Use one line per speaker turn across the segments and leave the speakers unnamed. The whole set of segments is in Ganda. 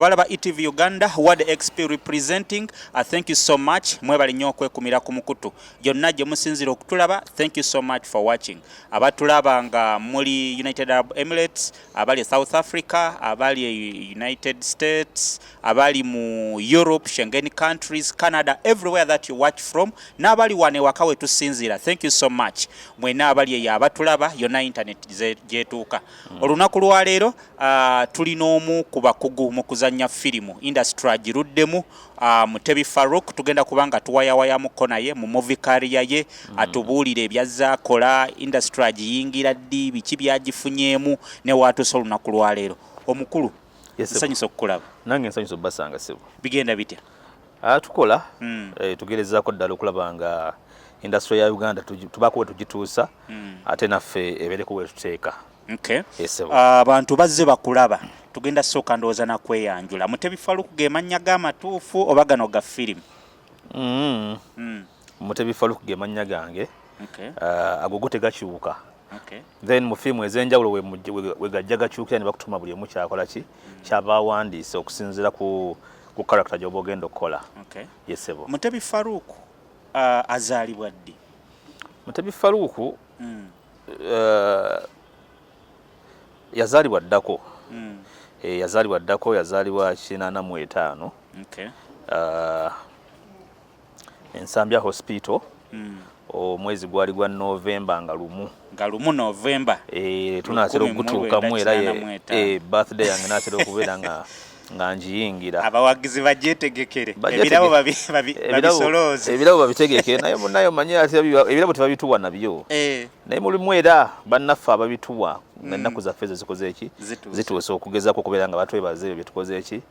Balaba ETV Uganda, Ward XP representing. Thank you so much. Mwebali nnyo okwekumira ku mukutu. Yonna gye musinzira okutulaba. Thank you so much for watching. Abatulaba nga muli United Arab Emirates, abali South Africa, abali United States, abali mu Europe, Schengen countries, Canada, everywhere that you watch from. N'abali wane wakawe tusinzira. Thank you so much. Mwena abali ya abatulaba yonna internet jetuuka. Olunaku lwa leero tulina omu ku bakugu mu kuzannya filimu industry agiruddemu Mutebi Farook tugenda kubanga tuwayawaya mu kona ye mu movie career ye atubuulire ebyazza akola industry agiyingira ddi biki byagifunyemu ne watuusa olunaku lwa leero. Omukulu nsanyusa okukulaba.
Nange nsanyusa obbasanga sebo.
Bigenda bitya?
Tukola tugerezaako ddala okulaba nga industry ya Uganda tubako tugituusa ate naffe ebeereko we tuteeka.
Okay. Abantu bazze bakulaba tugenda soka ndooza na kweyanjula. Mutebi Farook ge mannya g'amatuufu oba gano ga filimu?
Mutebi Farook ge mannya gange.
Okay.
Agogo tegakyuka.
Okay.
Then mu filimu ez'enjawulo we gajja gakyukira ne bakutuma buli emu kyakola ki kyabawandiise okusinziira ku character gy'oba ogenda okukola.
Okay.
Yes sebo.
Mutebi Farook azaalibwa ddi?
Mutebi Farook yazaalibwa ddako. Yazaalibwa ddako, yazaalibwa 85.
Okay.
Ensambya hospital. Omwezi gwali gwa November nga lumu.
Nga lumu November.
Tunaatera okutuukamu era birthday yange naatera okubeera nga njiyingira.
Abawagizi bagyetegekere. Ebirabo babisolooze.
Ebirabo babitegeke naye omanyi ati ebirabo tebabituwa nabyo. Naye mulimu era bannaffe ababituwa n'ennaku zaffe zikoze eki zituuse okugezaako okubeera nga batwebaza ebyo bye tukoze eki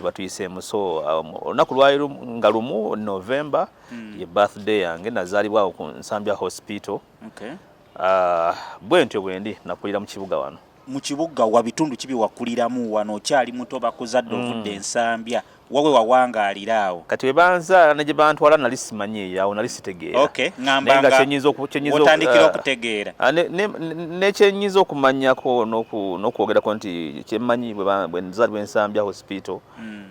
bye tuyiseemu. So olunaku lwali nga lumu November ye birthday yange nazaalibwawo ku Nsambya hospital. Bwe ntyo bwe ndi nakulira mu kibuga wano.
Mu kibuga wa bitundu kibi wakuliramu wano okyali muto bakuzadde ovudde Nsambya wawe wawangaaliraawo.
Kati we banza ne gye bantwala nali simanyi yawo nali sitegeera.
Okay, ngamba otandikira okutegeera.
Ne kyenyiza okumanyako n'okwogerako nti kyemmanyi bwe nzaalibwa Nsambya hospital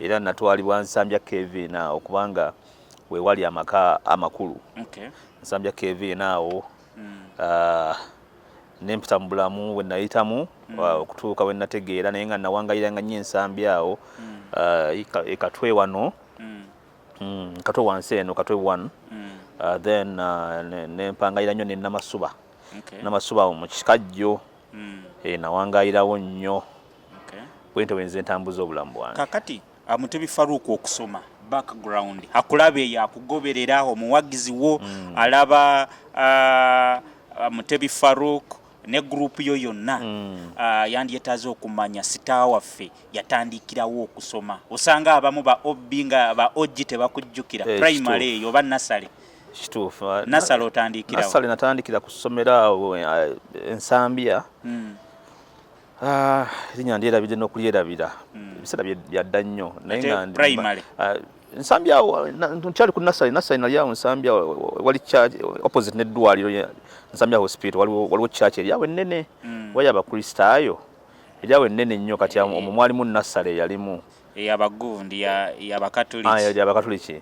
era natwalibwa Nsambya KV naawo kubanga we wali amaka amakulu.
Okay. Nsambya
KV naawo nempita mu bulamu we nayitamu okutuuka we nategeera naye nga nawangayiranga nnyo Ensambya awo ekatwe wano katwe wansi eno katwe 1 then nempangayira nnyo ne Namasuba. Namasuba mu Kikajjo nawangayirawo nnyo bwente wenze entambuza obulamu bwange.
Kakati Mutebi Farook okusoma background akulabe yakugoberera omuwagizi wo alaba Mutebi Farook ne group yo yonna yandyetaaze okumanya sita waffe yatandikirawo okusoma. Osanga abamu ba obbi nga ba oji tebakujjukira primary eyo oba nasale.
Kituufu.
Nasale otandikirawo.
Nasale natandikira kusomera awo Ensambya. Erinnya ndyerabidde n'okulyerabira ebiseera byadda nnyo naye nga
primary
Nsambya nkyali ku nasale nali awo Nsambya wali church opposite n'eddwaliro Nsambya hospital waliwo church eryawo ennene waya abakristaayo eryawo ennene nnyo kati mwalimu nasale yalimu
eyabagundi y'abakatoliki
y'abakatoliki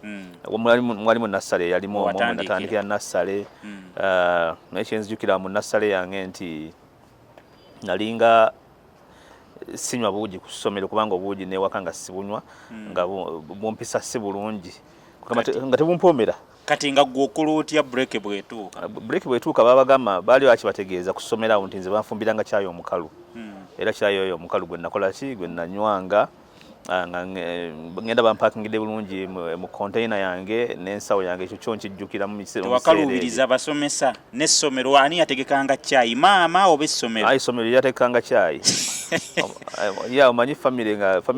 mwalimu nasale yalimu omwo natandikira nasale naye kyenzijukira mu nasale yange nti nalinga sinywa buugi ku ssomero kubanga obuugi newaka nga sibunywa nga bumpisa si bulungi nga tebumpoomera.
Kati nga gw'okuluutya break
bwetuuka babagamba baali bakibategeeza ku ssomero awo nti nze banfumbiranga caayi omukalu era caayi oyo omukalu gwe nakola ki gwe nanywanga nga ngenda bampakingidde bulungi mu container yange n'ensawo yange ekyo kyo nkijjukira mu biseera.
Tewakaluubiriza basomesa n'essomero ani yategekanga caayi maama oba essomero?
Essomero lyategekanga caayi. Ya omanyi family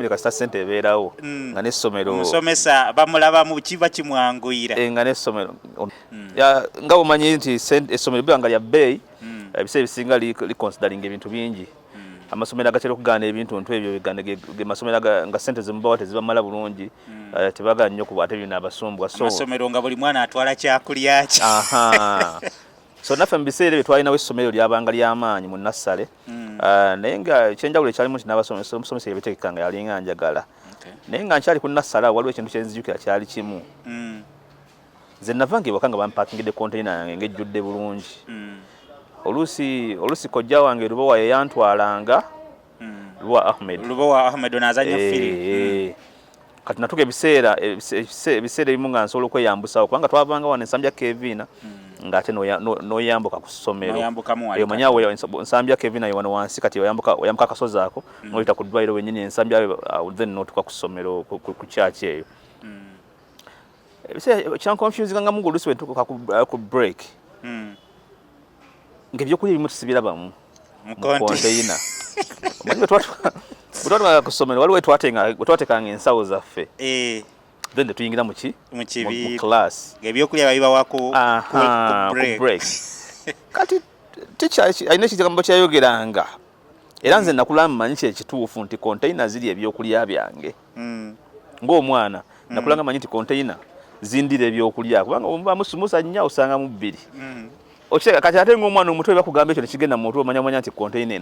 kasita ssente ebeerawo nga n'essomero
omusomesa bamulabamu kiba kimwanguyira
nga n'essomero nga omanyi nti essomero biba nga lya bbeeyi ebiseera ebisinga liconsidering ebintu bingi. Amasomero agatera okugaana ebintu ebyo ge masomero nga ssente zemubawa tezibamala bulungi tebaga nnyo ku ate bino abasumbwa.
Amasomero nga buli mwana atwala kyakulya ki.
So naffe mu biseera ebyo twalinawo essomero lyabanga ly'amaanyi mu Nassale naye nga ekyenjawulo ekyalimu nti n'abasomesa omusomesa yabitegekanga yalinga njagala naye nga nkyali ku nassala waliwo ekintu kyenzijukira kyali kimu nze nava ng'ewaka nga bampakingidde konteyina yange ng'ejjudde bulungi oluusi kojja wange lubowa yeyantwalanga lubowa Ahmed
onazanya firi
kati natuka ebiseera ebimu nga nsobola okweyambusawo kubanga twavanga wano ensambya Kevina ng'ate n'oyambuka ku ssomero omanya ensambya Kevina yo wano wansi kati oyambuka akasozi ako n'oyita ku ddwaliro wennyini ensambya then n'otuuka ku ssomero ku kyaki eyo ebiseera kyankonfusinga nga oluusi bwe ntuuka ku break ng'ebyokulya ebimu tusibirabamu mu konteyina omanyi bwetwatuka ku ssomero waliwo wetwatekanga ensawo zaffe then tetuyingira mu class
ng'ebyokulya babibawa ku break
kati teacher alina ekigambo kyayogeranga era nze nakula mmanyi kyekituufu nti konteyina ziri ebyokulya byange ng'omwana nakulanga manyi nti konteyina zindira ebyokulya kubanga omuba musumusa nnya osanga mu bbiri okireka kati ate ng'omwana omuto bakugamba ekyo nekigenda mu mutwe omanya nti konteyina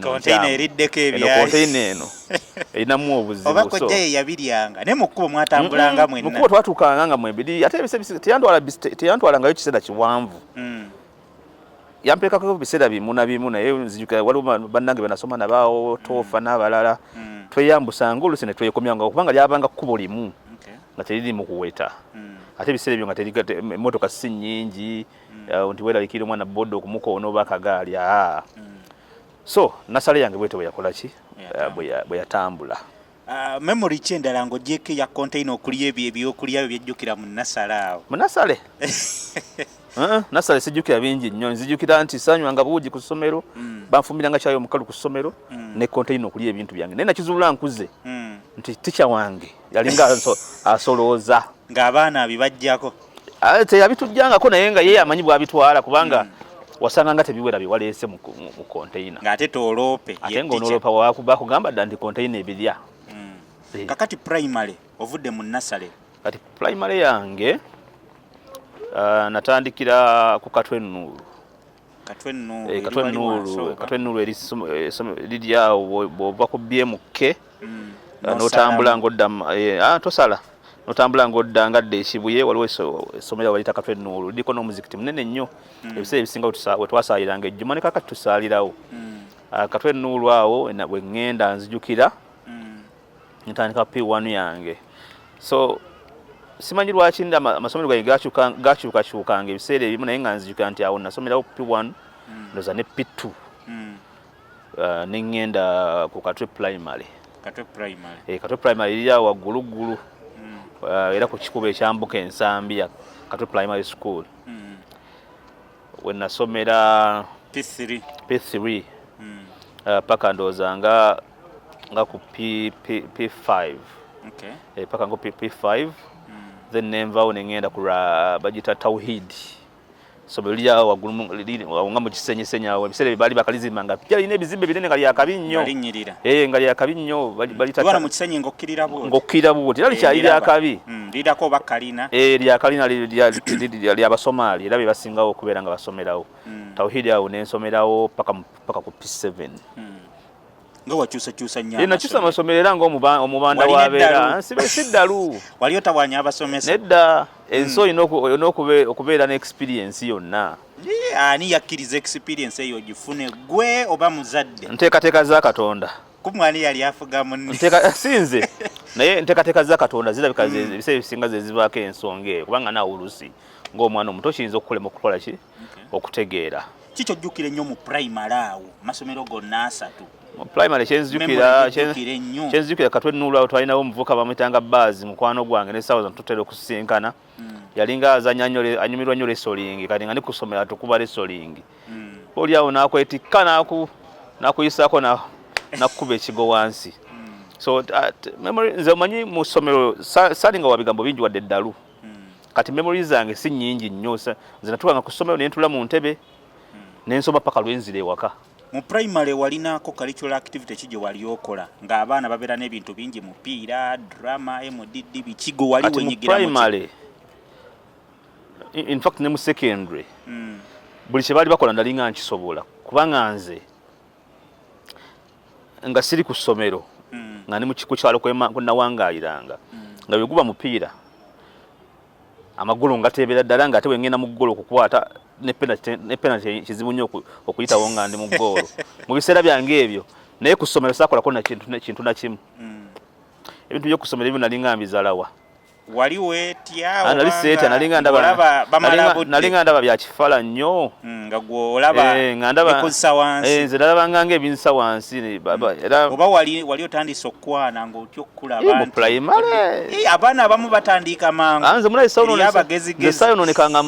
eriddeko ebyayi
konteyina eno erinamu obuzibu
oba kojja ye yabiryanga naye mu kkubo mwatambulanga mwenna
mu kkubo twatukanga nga mwebiri ate teyantwalangayo kiseera kiwanvu yampeekako biseera bimu na bimu naye nzijukira waliwo bannange benasoma nabaawo toofa n'abalala tweyambusanga oluusi ne twekomyanga kubanga lyabanga kkubo limu nga teriri mu kuweta ate ebiseera ebyo nga emmotoka si nnyingi nti weeralikira omwana boda okumukoona oba akagaali so nasale yange bwete bweyakola ki bwe yatambula
memory ki endala ng'ogyeko ya konteyina okulya ebyokulya byejjukira mu nasale awo
mu nasale nasale sijjukira bingi nnyo nzijukira nti sanywanga buugi ku ssomero banfumbiranga kyayi omukalu ku ssomero ne konteyina okulya ebintu byange naye nakizulula nkuze nti tica wange yalinga asolooza
ng'abaana abibajjako
teyabitujjangako naye nga ye amanyi bwabitwala kubanga wasanga nga tebiwera biwaleese mu konteyina
ng'ate tooloope
ate ng'onoloopa bakugamba dda nti konteyina ebirya
kakati primary ovudde mu nasale
kati primary yange natandikira ku Katwe Nuuru eriri awo bw'ova ku BMK n'otambula ng'odda tosala n'otambula ng'odda ngadda ekibuye waliwo essomero baliyita Katwe Nuuru liriko n'omuzikiti munene nnyo ebiseera ebisinga we twasaaliranga ejjuma ne kakati tusaalirawo Katwe Nuuru awo bwe ŋŋenda nzijukira ntandika P1 yange so simanyi lwaki amasomero gange gakyukakyukanga ebiseera ebimu naye nga nzijukira nti awo nasomerawo P1 ndoza ne P2 ne ŋŋenda ku Katwe Primary Katwe Primary eriri awo wagguluggulu era ku kikubo ekyambuka ensambi ya Katwe Primary School we nasomera P3 paka ndooza nga ku P5 paka ngo P5 then nenvawo nengenda ku bagita Tauhid somero liri awo waggulu nga mu kisenyesenya awo ebiseera baali bakalizimanga lyalina ebizimbe binene nga lyakabi nnyo nga lyakabi nnyo
balita mu kisenyi ng'okkirira
buuti era likyali lyakabi
lirirako oba kalina
lyakalina lyabasomaali era be basingawo okubeera nga basomerawo Tauhid awo nensomerawo paka ku P7
nga wakyusakyusa nnyo
nakyusa amasomero era ng'omubanda wabeera siddalu
wali otawaanya abasomesa
nedda ensi olina okubeera ne experience yonna
ani yakkiriza experience eyo gifune gwe oba muzadde
nteekateeka za Katonda
kumwani yali afuga munne
sinze naye nteekateeka za Katonda zirabika ebiseera ebisinga ze zivaako ensonga eyo kubanga naawe oluusi ng'omwana omuto kiyinza okukolema okukola ki okutegeera
kikyojjukira ennyo mu primary awo amasomero gonna asatu
primary kyenzijukira Katwe Nuuru awo twalinawo omuvuka bamwitanga Baazi mukwano gwange nesawo zano tutera okusinkana yalinga anyumirwa nnyo wrestling kati nga nikusomera tukuba wrestling oli awo nakwetikka nakuyisaako nakukuba ekigo wansi so memory nze omanyi mu ssomero saalinga wa bigambo bingi wadde eddalu kati memory zange si nnyingi nnyo nze natuukanga ku ssomero nentula mu ntebe nensoma paka lwenzira ewaka
mu primary walinaako curricular activity ki gye wali okola ng'abaana babeera n'ebintu bingi mupiira drama MDD bikigo wali wenyigira mu
primary in fact ne mu secondary buli kye baali bakola ndali nga nkisobola kubanga nze nga siri ku ssomero nga ni mu kyalo kuna wangayiranga nga biguba mupiira amagulu ngatebera ddala nga ate wengenda mu ggolo okukwata ne penalty kizibu nnyo okuyitawo nga ndi mu ggolo mu biseera byange ebyo naye ku ssomero saakolako na kintu na kimu ebintu by'okusomera ebyo nali ngambizalawa
wali wetya
nalinga ndaba bya kifala nnyo
nga gwolaba ekussa wansi
nze ndalabanga ng'ebinsa wansi
oba wali otandise okwana ng'otya okkulaba
nti primary
abaana abamu batandika mangu
nze mulayi saayononekanga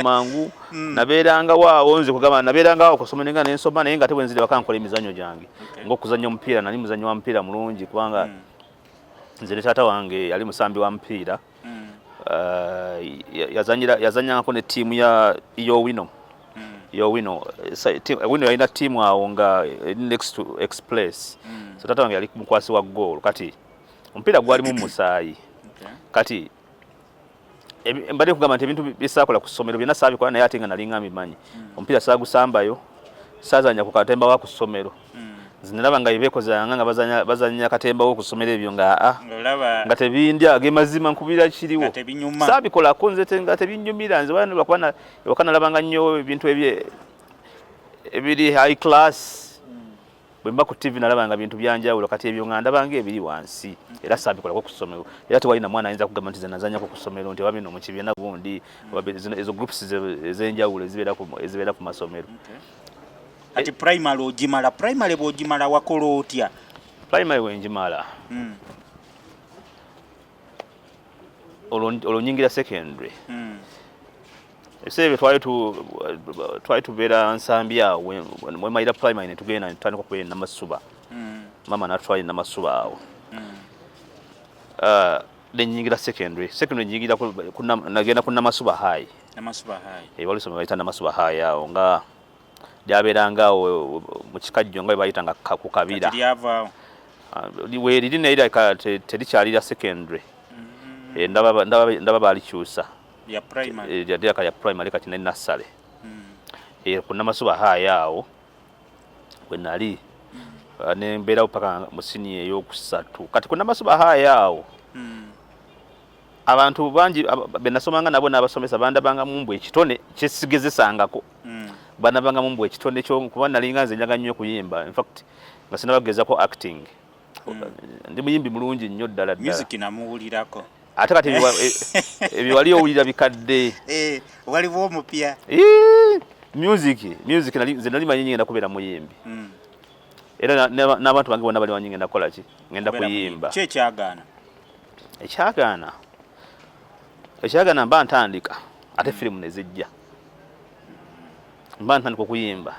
mangu nabeeranga waawo nze kugamba nabeeranga waawo kusoma nga nensoma naye nga te bwe nzire bakankola emizannyo gyange ng'okuzannya omupiira nali muzannyi wa mupiira mulungi kubanga nze ne taata wange yali musambi wa mupiira yazanyangako ne ttiimu ya Yiino yalina ttiimu awo nga next to express so taata wange yali mukwasi wa goal kati omupiira gwali mu musaayi kati mbadde kugamba nti ebintu bisaakola ku ssomero byonna saabikola naye ate nga nali nga mbimanyi omupiira saagusambayo saazanya ku katemba wa ku ssomero zinalaba nga ibekozanga nga bazanya katemba wo kusomera ebyo nga tebindya ge mazima nkubira kiriwo sabikolako nze nga tebinyumira nze wakana labanga nnyo ebintu ebiri high class bwe mba ku TV nalabanga bintu byanjawulo kati ebyo nga ndabanga ebiri wansi era sabikolako kusomero era tewali na mwana ayinza kugamba nti zenazanya ku kusomero nti wabino mu kibiina gundi ezo groups ez'enjawulo ezibeera ku masomero.
Ati primary ojimala bw'ogimala wakola otya?
Primary wenjimala olonyingira secondary ebisebe twali tubeera nsambi awo wemayira primary netugenda netutandika okubeera namasuba mama natwali namasuba awo nenyingira secondary nyingira nagenda ku namasuba high walisoma bayita namasuba high awo nga lyabeeranga awo mu kikajjo nga bayitanga ku kabira weeriri naye terikyalira secondary ndaba baalikyusa ya primary kati nali nassale ku namasuba high awo we nali nembeerawo paka mu siniya ey'okusatu kati ku namasuba high awo abantu bangi benasomanga nabo n'abasomesa bandabanga mu mbwe ekitone kyesigezesangako banabanga mu mbwe ekitone kuba nalinga nze njaga nnyo okuyimba in fact nga sinabagezako acting ndi muyimbi mulungi nnyo ddala
music namuwulirako
ate kati ebyo wali owulira bikadde
waliwo omupya
music nze nali manyi ngenda kubeera muyimbi era n'abantu bange bonna bali manyi ngenda kukola ki ngenda kuyimba ekyagaana mba ntandika ate firimu nezijja mba ntandika okuyimba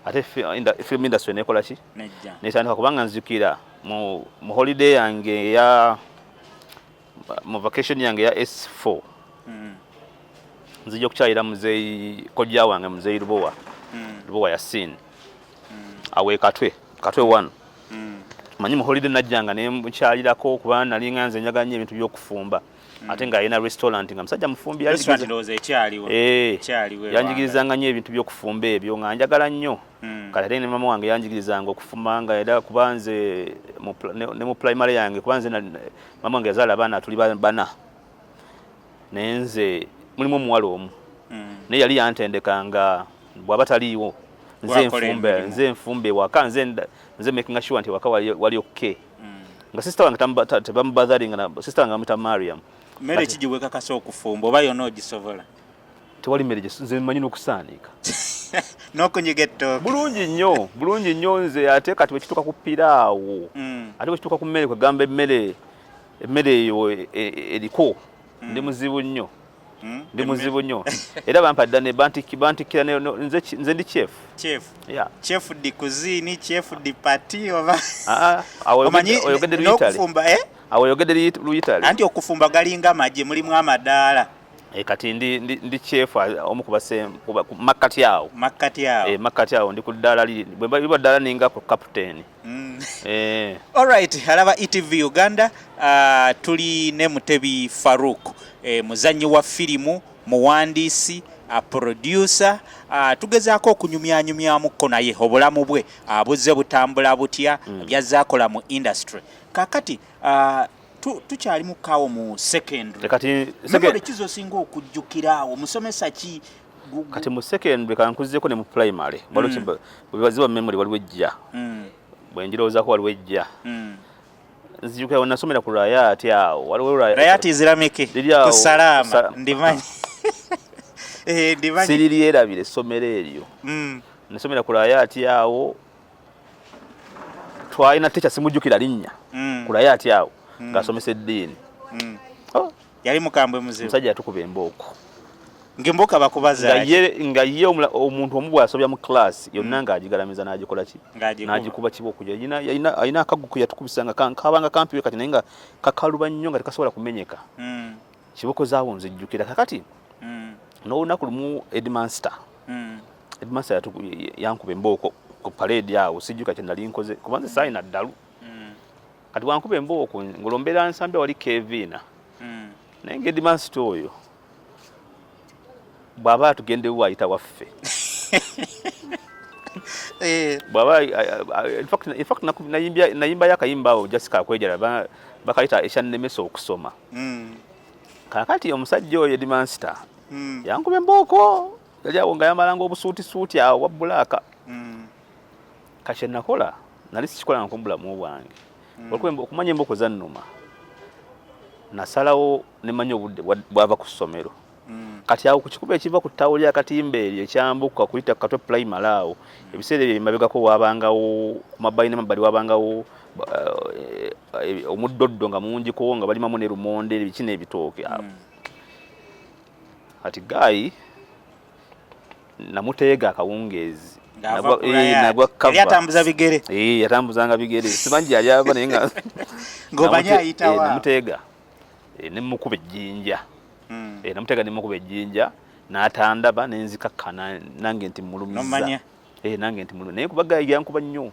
ate film industry nekola ki netandika kubanga nzijukira mu holiday yange mu vacation yange ya S4 nzija okukyalira muzeeyi kojja wange muzeeyi lubowa yasin awe katwe 1 manyi mu holiday najjanga ne mukyalirako kuba nali nga nze njaganya ebintu by'okufumba ate nga alina restaurant nga musajja mufumbi yanjigirizanga nnyo ebintu by'okufumba ebyo nga njagala nnyo kati ate ne mama wange yanjigirizanga okufumba nga era kuba nze ne mu primary yange kuba nze mama wange yazaala abaana tuli bana naye nze mulimu omuwala omu naye yali yantendekanga bw'aba taliiwo nze nfumbe waka nze making sure nti waka wali okay nga sister wange tebamubadharinga sister wange amita Mariam
mmere kigiwekakasa okufumba oba yonna ogisobola
tewali mmere nze mmanyi n'okusaanika
n'okunyiga ettooke
bulungi nnyo nze ate kati bwekituuka ku piraawo ate bwekituuka ku mmere kwegamba emmere eyo eriko ndi muzibu nnyo era bampadda ne bantikira nze ndi chef
di cuisine chef di party oba
oyogedde
n'okufumba
awo oyogedde luyitale
anti okufumba galinga amagye mulimu amadaala
kati ndi chef omu ku makkati awo makkati awo ndi ku ddaala liba ddaala ninga ku captain
alright alaba ETV Uganda tuli ne Mutebi Farook muzannyi wa firimu muwandiisi producer tugezaako okunyumyanyumyamuko naye obulamu bwe buzze butambula butya byazaakola mu industry kakati tukyali mukaawo mu secondary
kati
secondary kizosinga okujjukiraawo musomesa ki
kati mu secondary kankuzzeko ne mu primary bwebaziba memory waliwo ejja bwenjirozaako waliwo ejja nzijukira wenasomera ku rayati awo waliwo
rayati islamic ku salama ndimanyi
siriri erabire essomero eryo nasomera ku rayati awo twalina techa simujjukira linnya ku rayati awo ng'asomesa eddiini
yali mukambwe muzibu
musajja yatukuba embooko
ng'embooko bakubaza
nga ye omuntu omu bw'asobya mu class yonna ng'agigalamiza n'agikola ki n'agikuba kibooko alina akaguku yatukubisanga kabanga kampiwe kati naye nga kakaluba nnyo nga tekasobola kumenyeka kibooko zaawo nzijjukira kakati n'olunaku lumu Edmaster yankuba embooko ku parade awo sijjuka kye nali nkoze kubanza saayina ddalu kati wankuba embooko ng'olombeera nsambya wali Kevina naye ng'Edmaster oyo bw'aba atugendewo ayita waffe bw'aba in fact nayimbayo akayimba awo Jessica akwejala bakayita ekyannemesa okusoma kakati omusajja oyo Edmaster yankuba embooko yali awo nga yamalanga obusuutisuuti awo wa bbulaaka kakye nakola nali sikikola nga kubulamu bwange okumanya embooko zannuma nasalawo nemanya obudde bwava ku ssomero kati awo ku kikuba ekiva ku ttawo lya katimba eryo ekyambuka kuyita ku Katwe primary awo ebiseera ebyo emabegako wabangawo ku mabbali n'emabbali wabangawo omuddoddo nga mungiko nga balimamu ne lumonde ebiki n'ebitooke awo kati gayi namuteega akawungeezi nagwa kava
yatambuza bigere
yatambuzanga bigere simanji yali ava naye nga
ng'omanyi ayitawa
namuteega nemukuba ejjinja namuteega nemukuba ejjinja n'atandaba nenzikakkana nange nti mulumiza nange nti mulumiza naye kuba gayi yankuba nnyo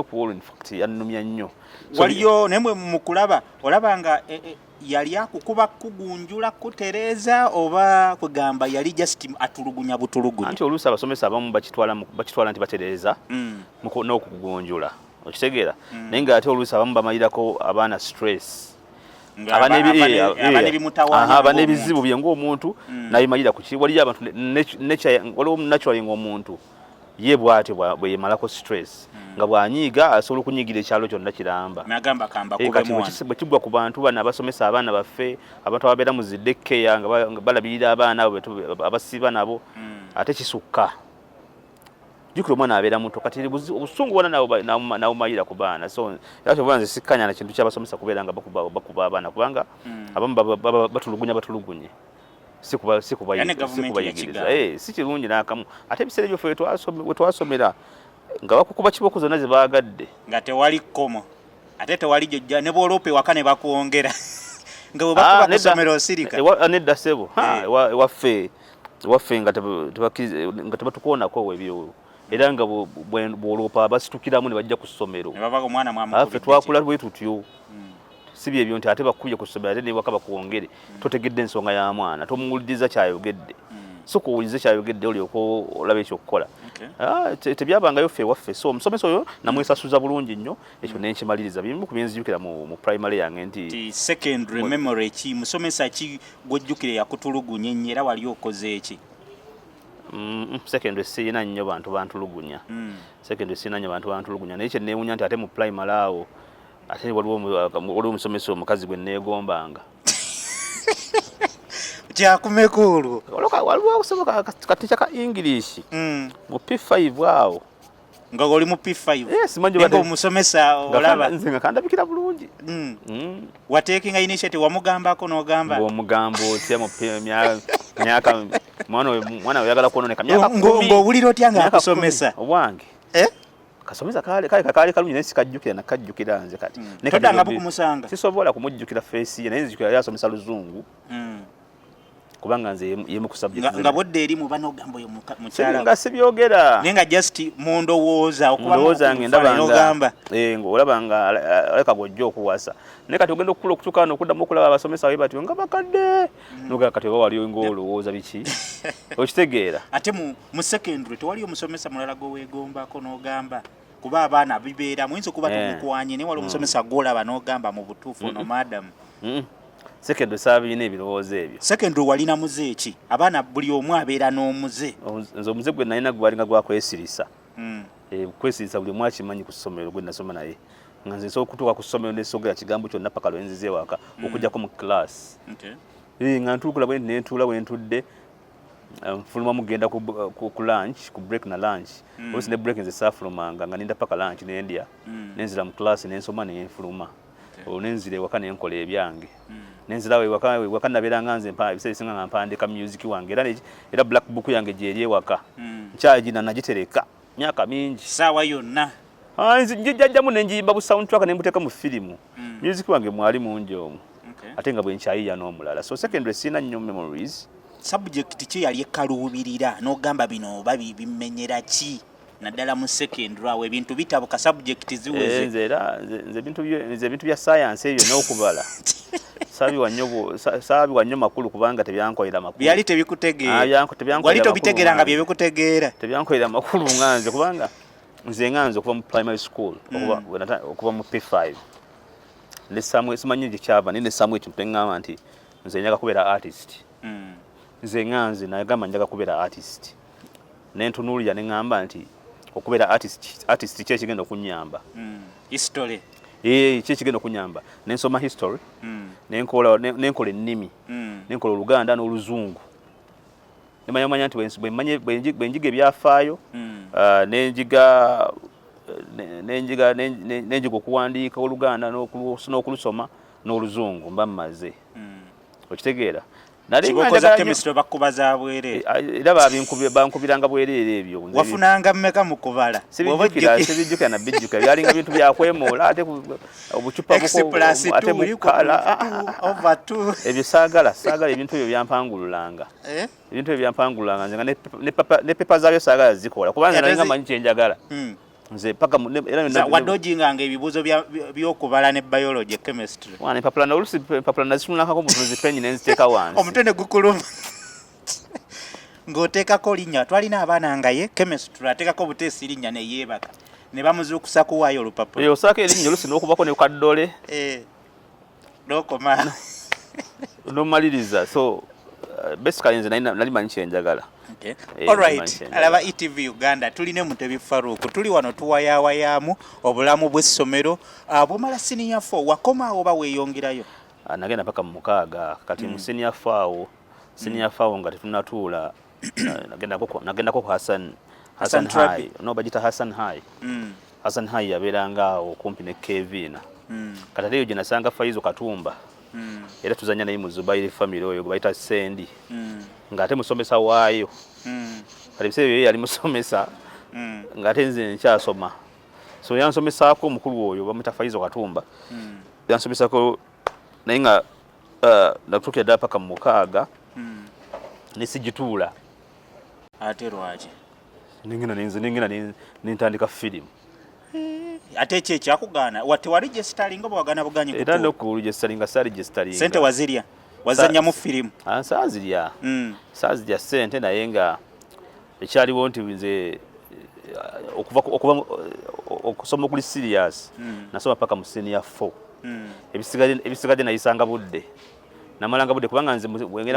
kuolwo in fact yannumya nnyo
waliyo naye mwe mukulaba olaba nga yali akukuba kugunjula kutereeza oba kugamba yali just atulugunya butulugunya
anti oluusi abasomesa abamu bakitwala nti batereeza n'okugunjula okitegeera naye nga ate oluusi abamu bamalirako abaana stress abana ebizibu bye ng'omuntu nabimalira ku ki waliyo abantu waliwo naturally ng'omuntu ye bw'atyo bweyemalako stress nga bw'anyiiga asobola okunyiigira ekyalo kyonna kiramba kati bwe kigwa ku bantu bano abasomesa abaana baffe abantu ababeera mu ziddekeya nga balabirira abaana abo abasiba nabo ate kisukka jukira omwana abeera muto kati obusungu bwona nawumalira ku baana so era kyobola nze sikkanya na kintu ky'abasomesa kubeera nga bakuba abaana kubanga abamu batulugunye sikubayigiriza si kirungi n'akamu ate ebiseera ebyo ffe we twasomera nga bakukuba kibooko zonna ze baagadde
nga tewali kkomo ate tewali jjojja ne bw'oloopa ewaka ne bakwongera nga bwe bakuba ku ssomero osirika
nedda ssebo waffe nga tebatukoonako ebyo era nga bw'oloopa basitukiramu ne bajja ku ssomero ffe twakula bwe tutyo si byebyo nti ate bakubye ku ssomero ate newaka bakwongere totegedde ensonga ya mwana tomuwuliriza kyayogedde so kuwuliriza kyayogedde olyoka olaba ekyokukola tebyabangayo ffe waffe so omusomesa oyo namwesasuza bulungi nnyo ekyo nenkimaliriza bimu ku byenzijukira mu primary yange nti
secondary memory ki musomesa ki gwojjukire yakutulugunya ennyo era wali okoze eki
secondary sirina nnyo bantu bantulugunya naye kyenneewunya nti ate mu primary awo ate waliwo omusomesa omukazi gwe neegombanga
kyakumeka olwo
waliwo okusoboka katica ka English mu P5 awo
nga oli mu P5
simanyi
omusomesa olaba
nze nga kandabikira bulungi
watekinga initiative wamugambako n'ogamba
ng'omugamba otya mu myaka mwana oyagala kwononeka myaka 10
ng'owulira otya nga akusomesa
obwange kasomesa kaali kalungi naye sikajjukira nakajjukira nze kati
todanga bukumusanga
sisobola kumujjukira feesi ye naye nzijukira yali asomesa Luzungu kubanga nze yemu ku subject
nga bodde eri mu banogamba yo mukyala
nga sibyogera
nenga just mundowooza
okuba ndabanga ngo olabanga aleka gojjo okuwasa ne kati ogenda okukula okutuka okuddamu okulaba abasomesa be batyo nga bakadde noga kati waliyo ng'olowooza biki okitegeera
ate mu secondary tewali omusomesa mulala gweweegombako n'ogamba kuba abaana bibeera muyinza okuba tumukwanye naye wali omusomesa gw'olaba n'ogamba mu butuufu ono madamu
secondary saabirina ebirowoozo ebyo
secondary walina muze ki abaana buli omu abeera n'omuze
nze omuze gwe nalina gwalinga gwakwesirisa kwesirisa buli omu akimanyi ku ssomero gwe nasoma naye nga nze nsobola okutuuka ku ssomero nesogera kigambo kyonna paka lwenzize waka okujjako mu class nga ntuukula bwe nentuula bwe ntudde nfuluma mugenda ku lunch ku break na lunch oluusi ne break nze saafulumanga nga ninda paka lunch nendya nenzira mu class nensoma nenfuluma nenzira ewaka nenkola ebyange nenzira ewaka nabeeranga nze ebiseera ebisinga nga mpandika music wange era black book yange gyeri ewaka nkyagina nagitereka myaka mingi
saawa yonna
njijjajjamu nenjiyimba bu soundtrack nembuteeka mu firimu music wange mwali mungi omwo ate nga bwe nkyayiya n'omulala so secondary sina nnyo memories
subject ki yali ekaluubirira n'ogamba bino oba bimenyera ki naddala mu secondary awo ebintu bitabuka subject ziweze
nze ebintu bya science ebyo n'okubala saabiwa nnyo makulu kubanga tebyankolera makulu
byali tebikutegeera wali tobitegeera nga bye bikutegeera
tebyankolera makulu nganze kubanga nze nganze okuva mu primary school okuva mu P5 ne Samuel simanyi gye kyava ne Samuel ekintu teŋŋamba nti nze njaga kubeera artist nze nganze nagamba njaga kubeera artist nentunuulira ne ŋŋamba nti okubeera artist kye kigenda okunyamba
history
kye kigenda okunyamba nensoma history nenkola ennimi nenkola Oluganda n'Oluzungu nemanyamanya nti bwenjiga ebyafaayo nenjiga okuwandiika Oluganda n'okulusoma n'Oluzungu mba mmaze okitegeera
kibokoza chemistry bakubaza bwerere
era bankubiranga bwerere ebyo
wafunanga mmeka mu kubala
sibijjukira na bijjukira byalinga bintu byakwemoola ate obucupa ate mukala
over 2
ebyo saagala ebintu ebyo byampangululanga ebintu ebyo byampangululanga nze nga ne pepa zaabyo saagala zikola kubanga nalinga manyi kyenjagala nze paka
wadojinganga ebibuuzo by'okubala ne biology chemistry
wane papula olusi papula nazitunulakako mutunuzi penyi nenziteeka wansi
omutwe ne gukuluma ng'oteekako linnya twalina abaana nga ye chemistry ateekako buteesi linnya ne yeebaka ne bamuzuukusa kuwaayo olupapula
osaako erinnya olusi n'okubako ne kaddole
n'okoma
n'omaliriza so basically nze nali manyi kyenjagala
alright alaba ETV Uganda tuline Mutebi Farook tuli wano tuwayawayaamu obulamu bw'essomero bwomala senior 4 wakoma oba weeyongerayo
nagenda paka mu 6 kati mu senior 4 nga tetunatuula nagendako ku Hassan High no bagita Hassan High Hassan High yabeeranga awo kumpi ne Kevina kati ate yo gye nasanga Faizo Katumba era tuzanya naye mu Zubairi family oyo gwe Sendi ngate musomesa waayo kati biseera yali musomesa ngate nze nkyasoma so yansomesaako omukulu oyo bamuyita Faizo Katumba yansomesako naye nga natuukira ddala paka mu 6 nesigituula
ate lwaki
ningina nintandika firimu
ate kye kyakugaana tewali gesitalinga bwagana buganye kutu
era nokugesitalinga sali gesitalinga
sente wazirya wazanya mu firimu
saazirya sente naye nga ekyaliwo nti nze okuva okusoma okuli serious nasoma paka mu senior 4 ebisigadde nayisanga budde namalanga budde kubanga nze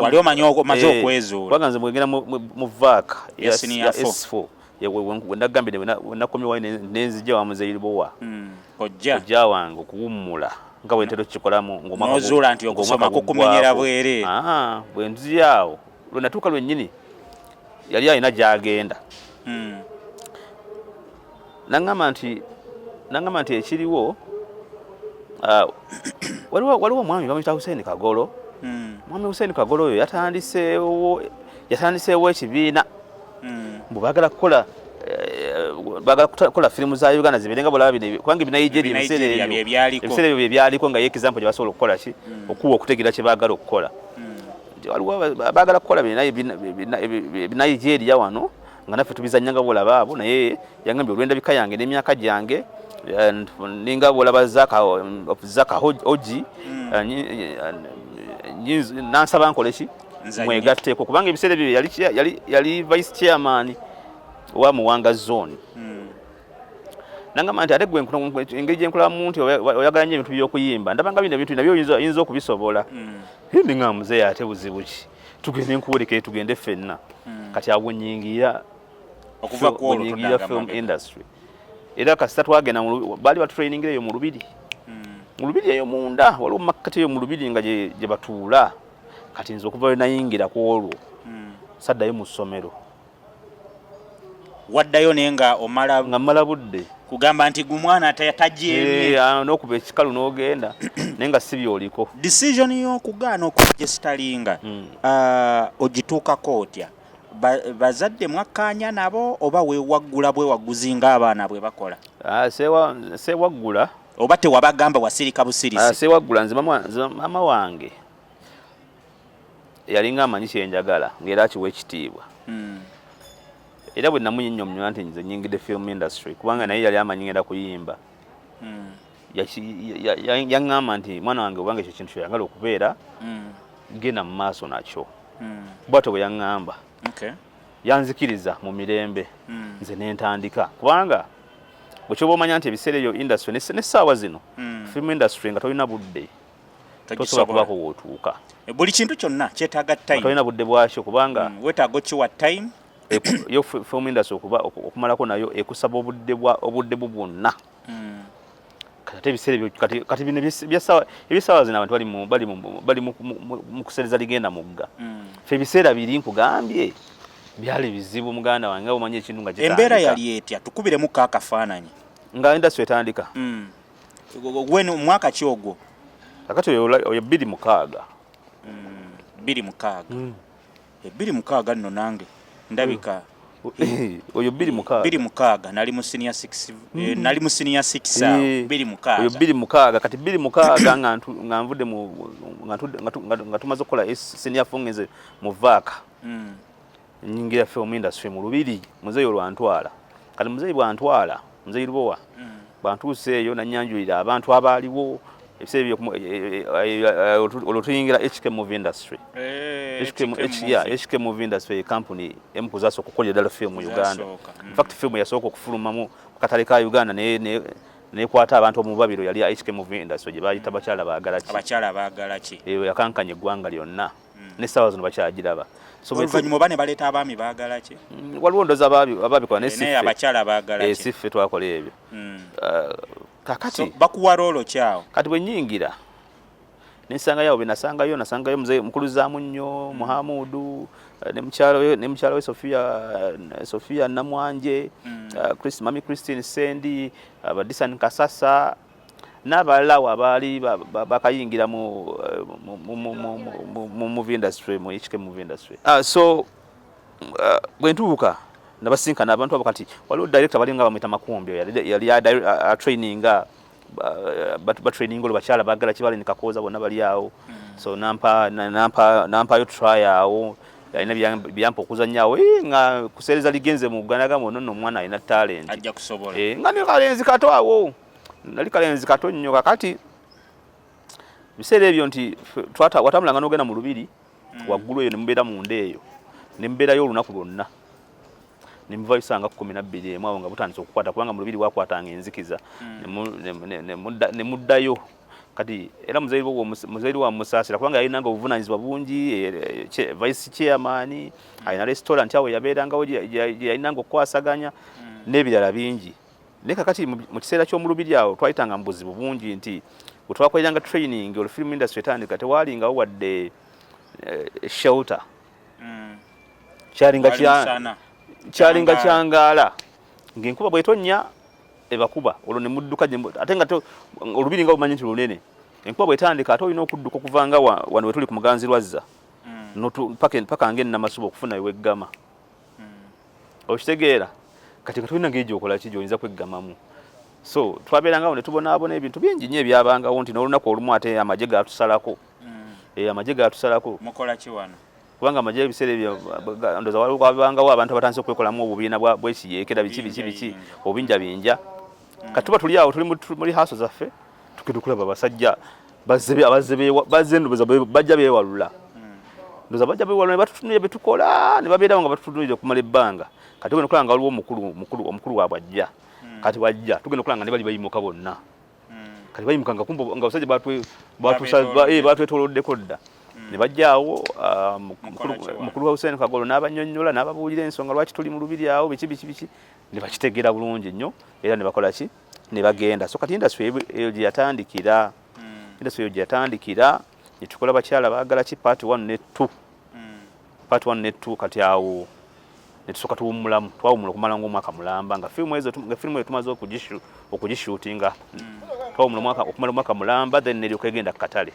wali omanyi omaze okwezuula
kubanga nze bwengenda mu vaaka ya senior 4 wenagambye wenakomye wayi nenzija wa muzeyiribowa ojja wange okuwummula nga bwentera okikolamu
nozuula nti okusoma kukumenyera bwerere
bwe nziyaawo lwe natuuka lwennyini yali alina gy'agenda nangamba nti ekiriwo waliwo omwami bamuyita Hussein Kagolo mwami Hussein Kagolo oyo yatandiseewo ekibiina mbu bagala kukola firimu za Uganda ziberenga bulaba bino kubanga binayijeeri ebiseera ebyo bye byaliko nga ye example gye basobola okukola ki okuwa okutegeera kye baagala okukola waliwo baagala kukola Nigeria wano nga naffe tubizanyanga bolaba abo naye yangambye olwenda bika yange n'emyaka gyange ninga bolaba zaka hoji nansaba nkole ki mwegatteko kubanga ebiseera ebyo yali vice chairman wa Muwanga zone nangamba nti ate gwe engeri gyenkulamu nti oyagala nnyo ebintu by'okuyimba ndabanga bino ebintu nabyo oyinza okubisobola ndi nga muzeeyi ate buzibu ki tugende nkuwolekere tugende ffenna kati abwenyingira
okuva ku olwo
film industry era kasita twagenda baali batutrainingira eyo mu Lubiri mu Lubiri eyo munda waliwo makkati eyo mu Lubiri nga gye batuula kati nze okuva we nayingira ku olwo saddayo mu ssomero
waddayo naye nga
mmala budde
kugamba nti gumwana tajeemye
n'okuba ekikalu n'ogenda naye nga si byoliko
decision y'okugaana okuregisitalinga ogituukako otya bazadde mwakkaanya nabo oba weewaggula bwewagguzi ng'abaana bwe bakola
seewaggula
oba tewabagamba wasirika busirisi
seewaggula nze mama wange yalinga amanyi kyenjagala ng'era akiwa ekitiibwa era bwe namunyinnyonnyola nti nze nyingidde film industry kubanga naye yali amanyi ngenda kuyimba yaŋŋamba nti mwana wange obanga ekyo kintu kyoyagala okubeera genda mu maaso nakyo bwatyo bwe yaŋŋamba yanzikiriza mu mirembe nze nentandika kubanga bwekyoba omanya nti ebiseera ebyo industry n'essaawa zino film industry nga tolina budde tosobola kubaako wootuuka
buli kintu kyonna kyetaaga time
tolina budde bwakyo kubanga
weetaaga okiwa time
yo film industry okumalako nayo ekusaba obudde bwonna kati ebiseera ebyo kati bino ebyessaawa zino abantu bali mu kusereza ligenda mugga fe ebiseera biri nkugambye byali bizibu muganda wange nga omanyi ekintu nga
embeera yali etya tukubiremu akafaananyi
nga industry etandika
wenu mwaka ki ogwo
kakati oyo 26
26 nno nange ndabika
oyo
26 nali mu senior 6 nali mu senior 6 26
oyo 26 kati 26 nga nvudde nga tumaze okukola senior fongenze mu vaaka nyingira film industry mu Lubiri muzeeyi olwantwala kati muzeeyi bwantwala muzeeyi Lubowa bantuuseeyo nanyanjulira abantu abaaliwo ebiseera olwo tuyingira HK movie industry HK movie industry company emukuzasa okukolera ddala film mu Uganda in fact film yasooka okufulumamu ku katale ka Uganda nekwata abantu omubabiro yali HK movie industry gye bayita abakyala baagala ki yakankanya eggwanga lyonna n'essaawa zino bakyagiraba
oluvannyuma oba ne baleeta abaami baagala ki
waliwo ndoozi ababikola
naye abakyala baagala ki
siffe twakola ebyo kakati
bakuwa roolo kyawo
kati bwe nnyingira nensangayo nasangayo muzeeyi mukuluzzaamu nnyo Muhamudu ne mukyala we Sofia Namwanje Mami Christine Sendi Abadisan Kasasa n'abalalawo abaali bakayingira mu movie industry mu HK movie industry so bwe ntuuka nabasinkana abantu abo kati waliwo director balinga bamwita Makumbyo yali traininga training olwo bakyala baagala kibali nikakoza bonna bali awo so nampayo try awo yalina byampa okuzannyawo nga kuseereza ligenze mu Uganda gamo nno omwana alina talent
ajja kusobola
nga ne kalenzi kato awo nali kalenzi kato nnyo kakati biseera ebyo nti watambulanga n'ogenda mu Lubiri waggulu eyo ne mubeera munda eyo ne mubeerayo olunaku lwonna ne muvayo ssanga 12 awo nga butandise okukwata kubanga mu Lubiri wakwatanga enzikiza ne muddayo kati era muzeeyi wa musaasira kubanga yalinanga obuvunaanyizibwa bungi vice chairman alina restaurant awo yabeerangawo yalinanga okukwasaganya n'ebirala bingi naye kakati mu kiseera ky'omu Lubiri awo twayitanga mu buzibu bungi nti bwe twakoleranga training olu film industry etandika tewaalingawo wadde shelter kyalinga kyangaala ng'enkuba bw'etonnya ebakuba olwo ne mudduka ate nga Olubiri nga bumanyi nti lunene enkuba bw'etandika ate olina okudduka okuvanga wano we tuli ku Muganzirwazza paka ng'ennamasuba okufuna eweggama okitegeera kati nga tulina ngeri gy'okola ki gy'oyinza kweggamamu so twabeerangawo ne tubonaabona ebintu bingi nnyo ebyabangawo nti n'olunaku olumu ate amagye gaatusalako Amagye gatusalako.
Mukola ki wano?
Kubanga amagye ebiseera ebyo ndoza wabangawo abantu abatandise okwekolamu obubiina bwekiyeekera biki obinjabinja. Kati tuba tuli awo tuli muri haaso zaffe tugenda okulaba abasajja bazze ndoza bajja beewalula. Ndoza bajja beewalula ne batutunuulira bye tukola ne babeerawo nga batutunuulira okumala ebbanga. Kati tugenda okulaba nga waliwo omukulu waabwe ajja. Kati wajja tugenda okulaba nga ne bali bayimuka bonna. Kati bayimuka nga kumba nga abasajja batwetooloddeko dda. Ne bajjaawo mukulu wa Hussein Kagolo n'abannyonnyola n'ababuulira ensonga lwaki tuli mu lubiri awo biki ne bakitegeera bulungi nnyo era ne bakola ki ne bagenda. So kati industry eyo gye yatandikira ne tukola bakyala baagala ki part 1 ne 2 kati awo ne tusooka tuwummulamu twawummula okumala ng'omwaka mulamba nga firimu eyo tumaze okugishootinga twawummula okumala omwaka mulamba then neryoka egenda ku katale.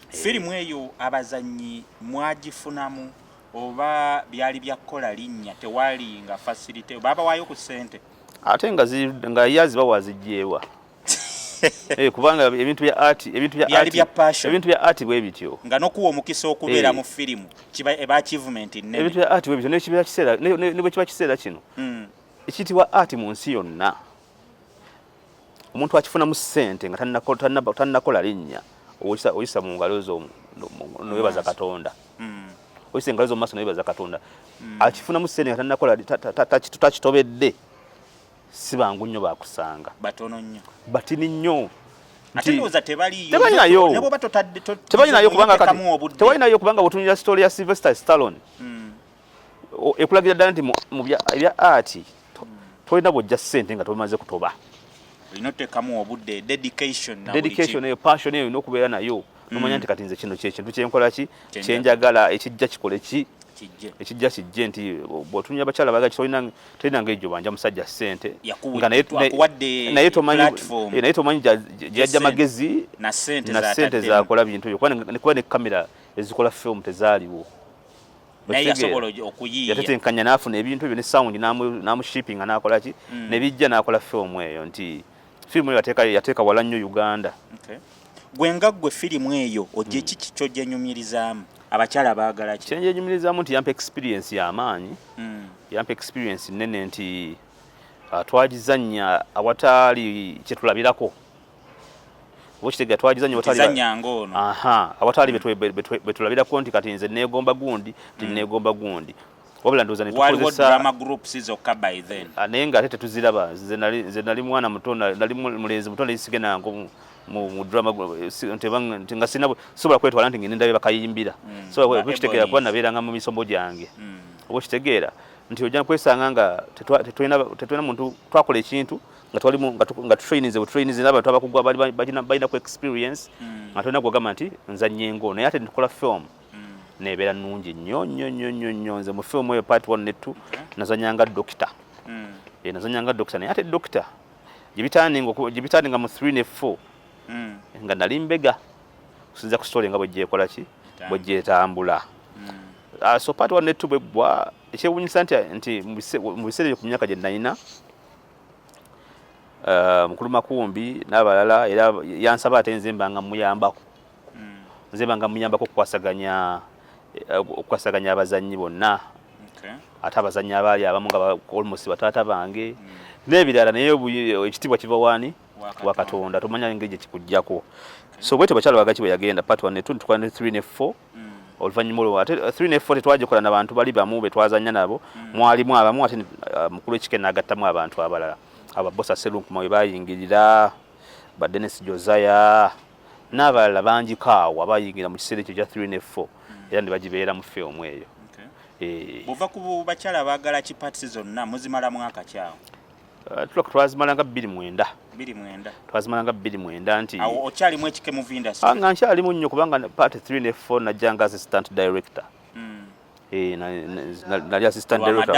Firimu eyo abazannyi mwagifunamu oba byali byakola linnya tewali nga facility baba waayo ku ssente
ate nga yazi bawazijjeewa kubanga ebintu bya art bwe bityo
nga nokuwa omukisa okubeera mu firimu kiba achievement nene.
Ebintu bya art bwe bityo ne kiba kiseera ne bwe kiba kiseera kino ekiyitibwa art mu nsi yonna omuntu akifuna mu ssente nga tannakola linnya oyisa mu ngalo zo nowebaza Katonda. Oyisa engalo zo mu maaso nowebaza Katonda. Akifuna mu ssente nga tannakola tutakitobedde si bangu nnyo bakusanga.
Batono nnyo.
Batini nnyo.
Ate ndowooza tebaliyo.
Tebalinayo kubanga otunyira story ya Sylvester Stallone. Ekulagira ddala nti mu bya art tolina bw'ojja ssente nga tomaze kutoba.
Olinoteekamu obudde dedication
eyo passion eyo n'okubeera nayo nomanya nti kati nze kino kyekintu kyenkola ki kyenjagala ekijja kikole ki ekijja kijje nti bw'otunyira abakyala baagala tolina ng'ejjo banja musajja ssente naye tomanyi gyeyajja magezi na ssente zakola bintu ebyo kuba ne kamera ezikola film tezaaliwo yatetenkanya n'afuna ebintu ebyo ne sound n'amushippinga n'akola ki ne bijja n'akola film eyo nti firimu yateeka wala nnyo Uganda.
Gwe nga ggwe firimu eyo ojje kiki ky'ogyenyumirizaamu abakyala baagala ki?
Kyenjenyumirizaamu nti yampa experience y'amaanyi yampa experience nnene nti twagizannya awataali kyetulabirako okitegeera twagizannya awataali betulabirako nti kati nze neegomba gundi tinneegomba gundi wabula ndowooza ne tukozesa naye ng'ate tetuziraba. Nze nali mwana muto nali mulenzi muto nayisige nango mu drama nga sobola kwetwala nti ngende ndabe bakayimbira okitegeera kuba nabeeranga mu misomo gyange oba okitegeera nti ojja kwesanga nga tetulina muntu twakola ekintu nga tutrainize n'abantu abakugwa balina ku experience nga tulina kugamba nti nzannye ngo naye ate tukola film nebeera nnungi nnyo nze mu film eyo part 1 ne 2 nazanyanga dokita nazanyanga dokita naye ate dokita gibitandinga mu 3 ne 4 nga nali mbega kusinza ku story nga bwegyekola ki bwegyetambula. So part 1 ne 2 bweggwa ekyewuunyisa nti mu biseera ebyo ku myaka gye nalina mukulu Makumbi n'abalala era yansaba ate nze mbanga muyambako okukwasaganya abazannyi bonna ate abazannyi abaali abamu nga almost bataata bange n'ebirala naye ekitiibwa kiva waani wa Katonda tomanya engeri gye kikuggyako. So bwetyo bakyala bagaki bwe yagenda part 1 ne 2 tukola ne 3 ne 4 oluvannyuma olwo ate 3 ne 4 tetwagikola n'abantu bali bamu be twazannya nabo mwalimu abamu ate mukulu ekike n'agattamu abantu abalala ababosa Serunkuma we bayingirira ba Dennis Josiah n'abalala bangi kaawa bayingira mu kiseera ekyo kya 3 ne 4 era ne bagibeera mu film eyo.
Buva ku bakyala baagala ki parts zonna muzimala mwaka kyawo?
Twazimalanga 29 twazimalanga 29 nti
awo okyalimu ekike mu industry?
Nga nkyalimu nnyo kubanga part 3 ne 4 najjanga assistant director. Nali assistant director.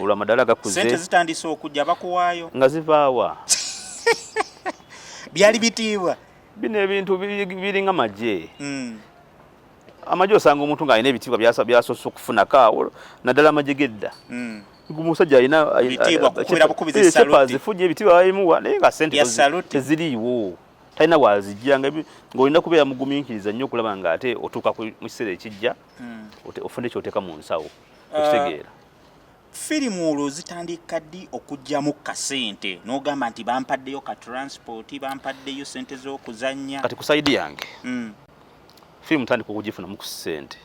Olw'amadaala gakuze.
Sente zitandise okujja bakuwaayo?
Nga zivaawa.
Byali bitiibwa?
Bino ebintu biringa magye. Amagye osanga omuntu ng'alina ebitiibwa byasoose okufunako naddala amagye gedda. Umusajja alina
ebitiibwa kubeera bukubiza saluti.
Zifunye ebitiibwa babimuwa naye nga ssente teziriiwo. talina wazijja ng'olina kubeera mugumiikiriza nnyo okulaba nga ate otuuka mu kiseera ekijja ofune ky'oteeka mu nsawo okitegeera.
Firimu olwo zitandika ddi okugyamu kasente n'ogamba nti bampaddeyo ka transport bampaddeyo sente z'okuzannya?
Kati ku sayidi yange firimu tandika okugifunamu ku ssente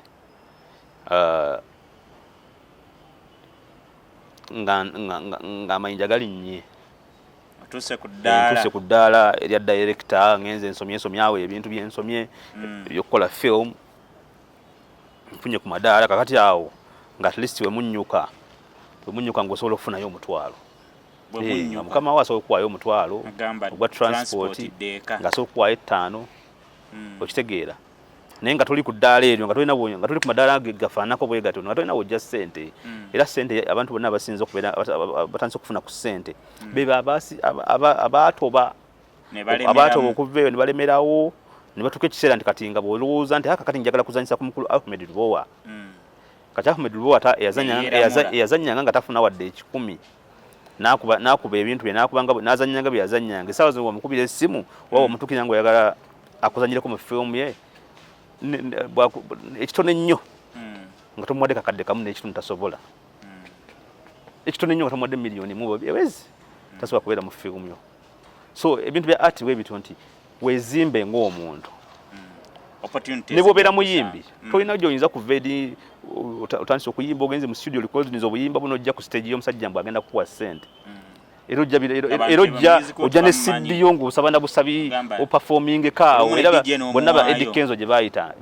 nga amayinja galinnye.
Otuse ku
ddaala erya director ngenze nsomyeawo ebintu byensomye ebyokukola film nfunye ku madaala kakati awo nga at least wemunnyuka ng'osobola okufunayo omutwalo. Mukama we asobola okuwaayo omutwalo ogwa transport ng'asobola okuwaayo 5 okitegeera. Naye nga tuli ku ddaala eryo nga tuli ku madaala gafaanako bwe gatyo nga tolina wojja ssente. Era ssente abantu bonna abasinza okubeera batandise okufuna ku ssente beba abaatoba okuva eyo ne balemerawo ne batuuka ekiseera nti kati nga bw'olowooza nti kati njagala kuzanyisa ku mukulu Ahmed Lubowa. Kati Ahmed Lubowa eyazannyanga nga tafuna wadde 10 n'akuba ebintu bye n'azannyanga bye yazannyanga. Essaawa zino wamukubira essimu waba omutukira nga oyagala akuzanyireko mu firimu ye ekitone ennyo nga tomuwadde kakadde kamu n'ekitundu tasobola. Ekitone ennyo nga tomuwadde miliyoni mu ewezi tasobola kubeera mu firimu yo. So ebintu bya art bwe bityo nti weezimbe ng'omuntu. Ne bw'obeera muyimbi tolina gy'oyinza kuva eri otandise okuyimba ogenze mu studio recordings obuyimba buno ojja ku stage y'omusajja mbwe agenda kukuwa ssente. Era ojja ne CD yo ng'osaba na busabi opafominge kaawo. Era bonna ba Eddie Kenzo gye baayita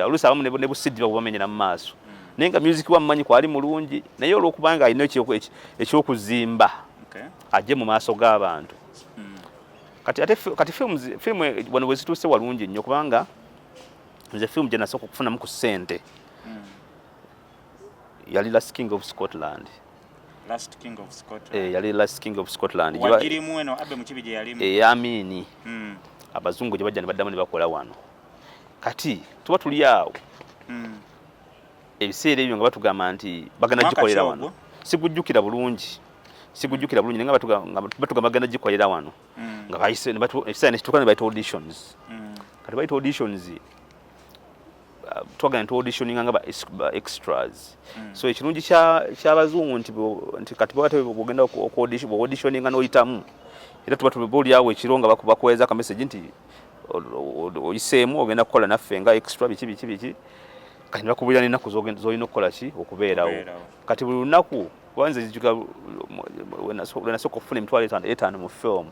oluusi abamu ne busidi babamenyera mu maaso. Naye nga music wamumanyi kwali mulungi naye olw'okubanga alina ekyokuzimba ajje mu maaso g'abantu. Kati firimu wano bwe zituuse walungi nnyo kubanga nze firimu gye nasooka okufunamu ku ssente yali Last King of Scotland. Yali Last King of Scotland.
Wagirimu eno abe mukibi gye yalimu.
Amini. Abazungu gye bajja ne baddamu ne bakola wano. Kati tuba tuli awo. Ebiseera ebyo nga batugamba nti bagenda gikolera wano. Sigujjukira bulungi naye nga batugamba bagenda gikolera wano. Nga bayise ekiseera ne kituuka ne bayita auditions. Kati bayita auditions twagenda auditioning nga ba extras. So ekirungi ky'abazungu nti kati bw'ogenda auditioning n'oyitamu era tuba tuli awo ekiro nga bakuweza ka message nti oyiseemu ogenda kukola naffe nga extra biki kati bakubulira n'ennaku z'olina okukola ki okubeerawo. Kati buli lunaku wanze zijuka nasooka okufuna emitwalo 5 mu film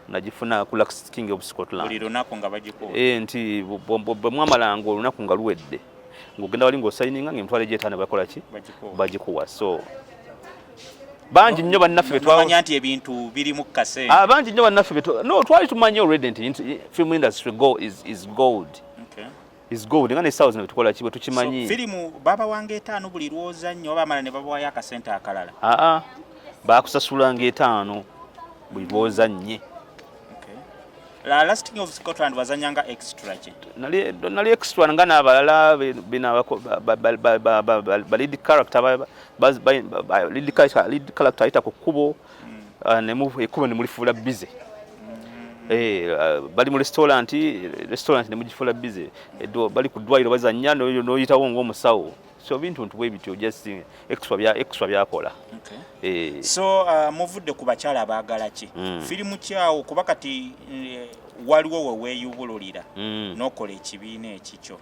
najifuna ku Last King of Scotland.
Buli lunaku nga bagikuwa.
Nti bwe mwamalanga olunaku nga luwedde ng'ogenda wali ng'osayininga ng'emitwalo 5 bakola ki bagikuwa. So bangi nnyo bannaffe
betwamanya nti ebintu biri mu kase.
Bangi nnyo bannaffe twali tumanyi already nti film industry is gold. Is gold nga n'essaawa zino betukola ki bwe tukimanyi.
So firimu baba wange 5 buli lwozannyo oba amala ne babawayo akasente akalala?
Baakusasulanga 5 buli lwozannye.
La Last King of Scotland wazanyanga extra ki?
Nali extra nga n'abalala lead character lead character ayita ku kkubo ekkubo ne mulifuula busy. Bali mu restaurant ne mugifuula busy. Bali ku ddwaliro bazannya n'oyitawo ng'omusawo. So bintu bwe bityo just extra byakola.
So muvudde ku bakyala abaagala ki? Firimu kyawo kuba kati waliwo we weeyubululira n'okola ekibiina ekikyo.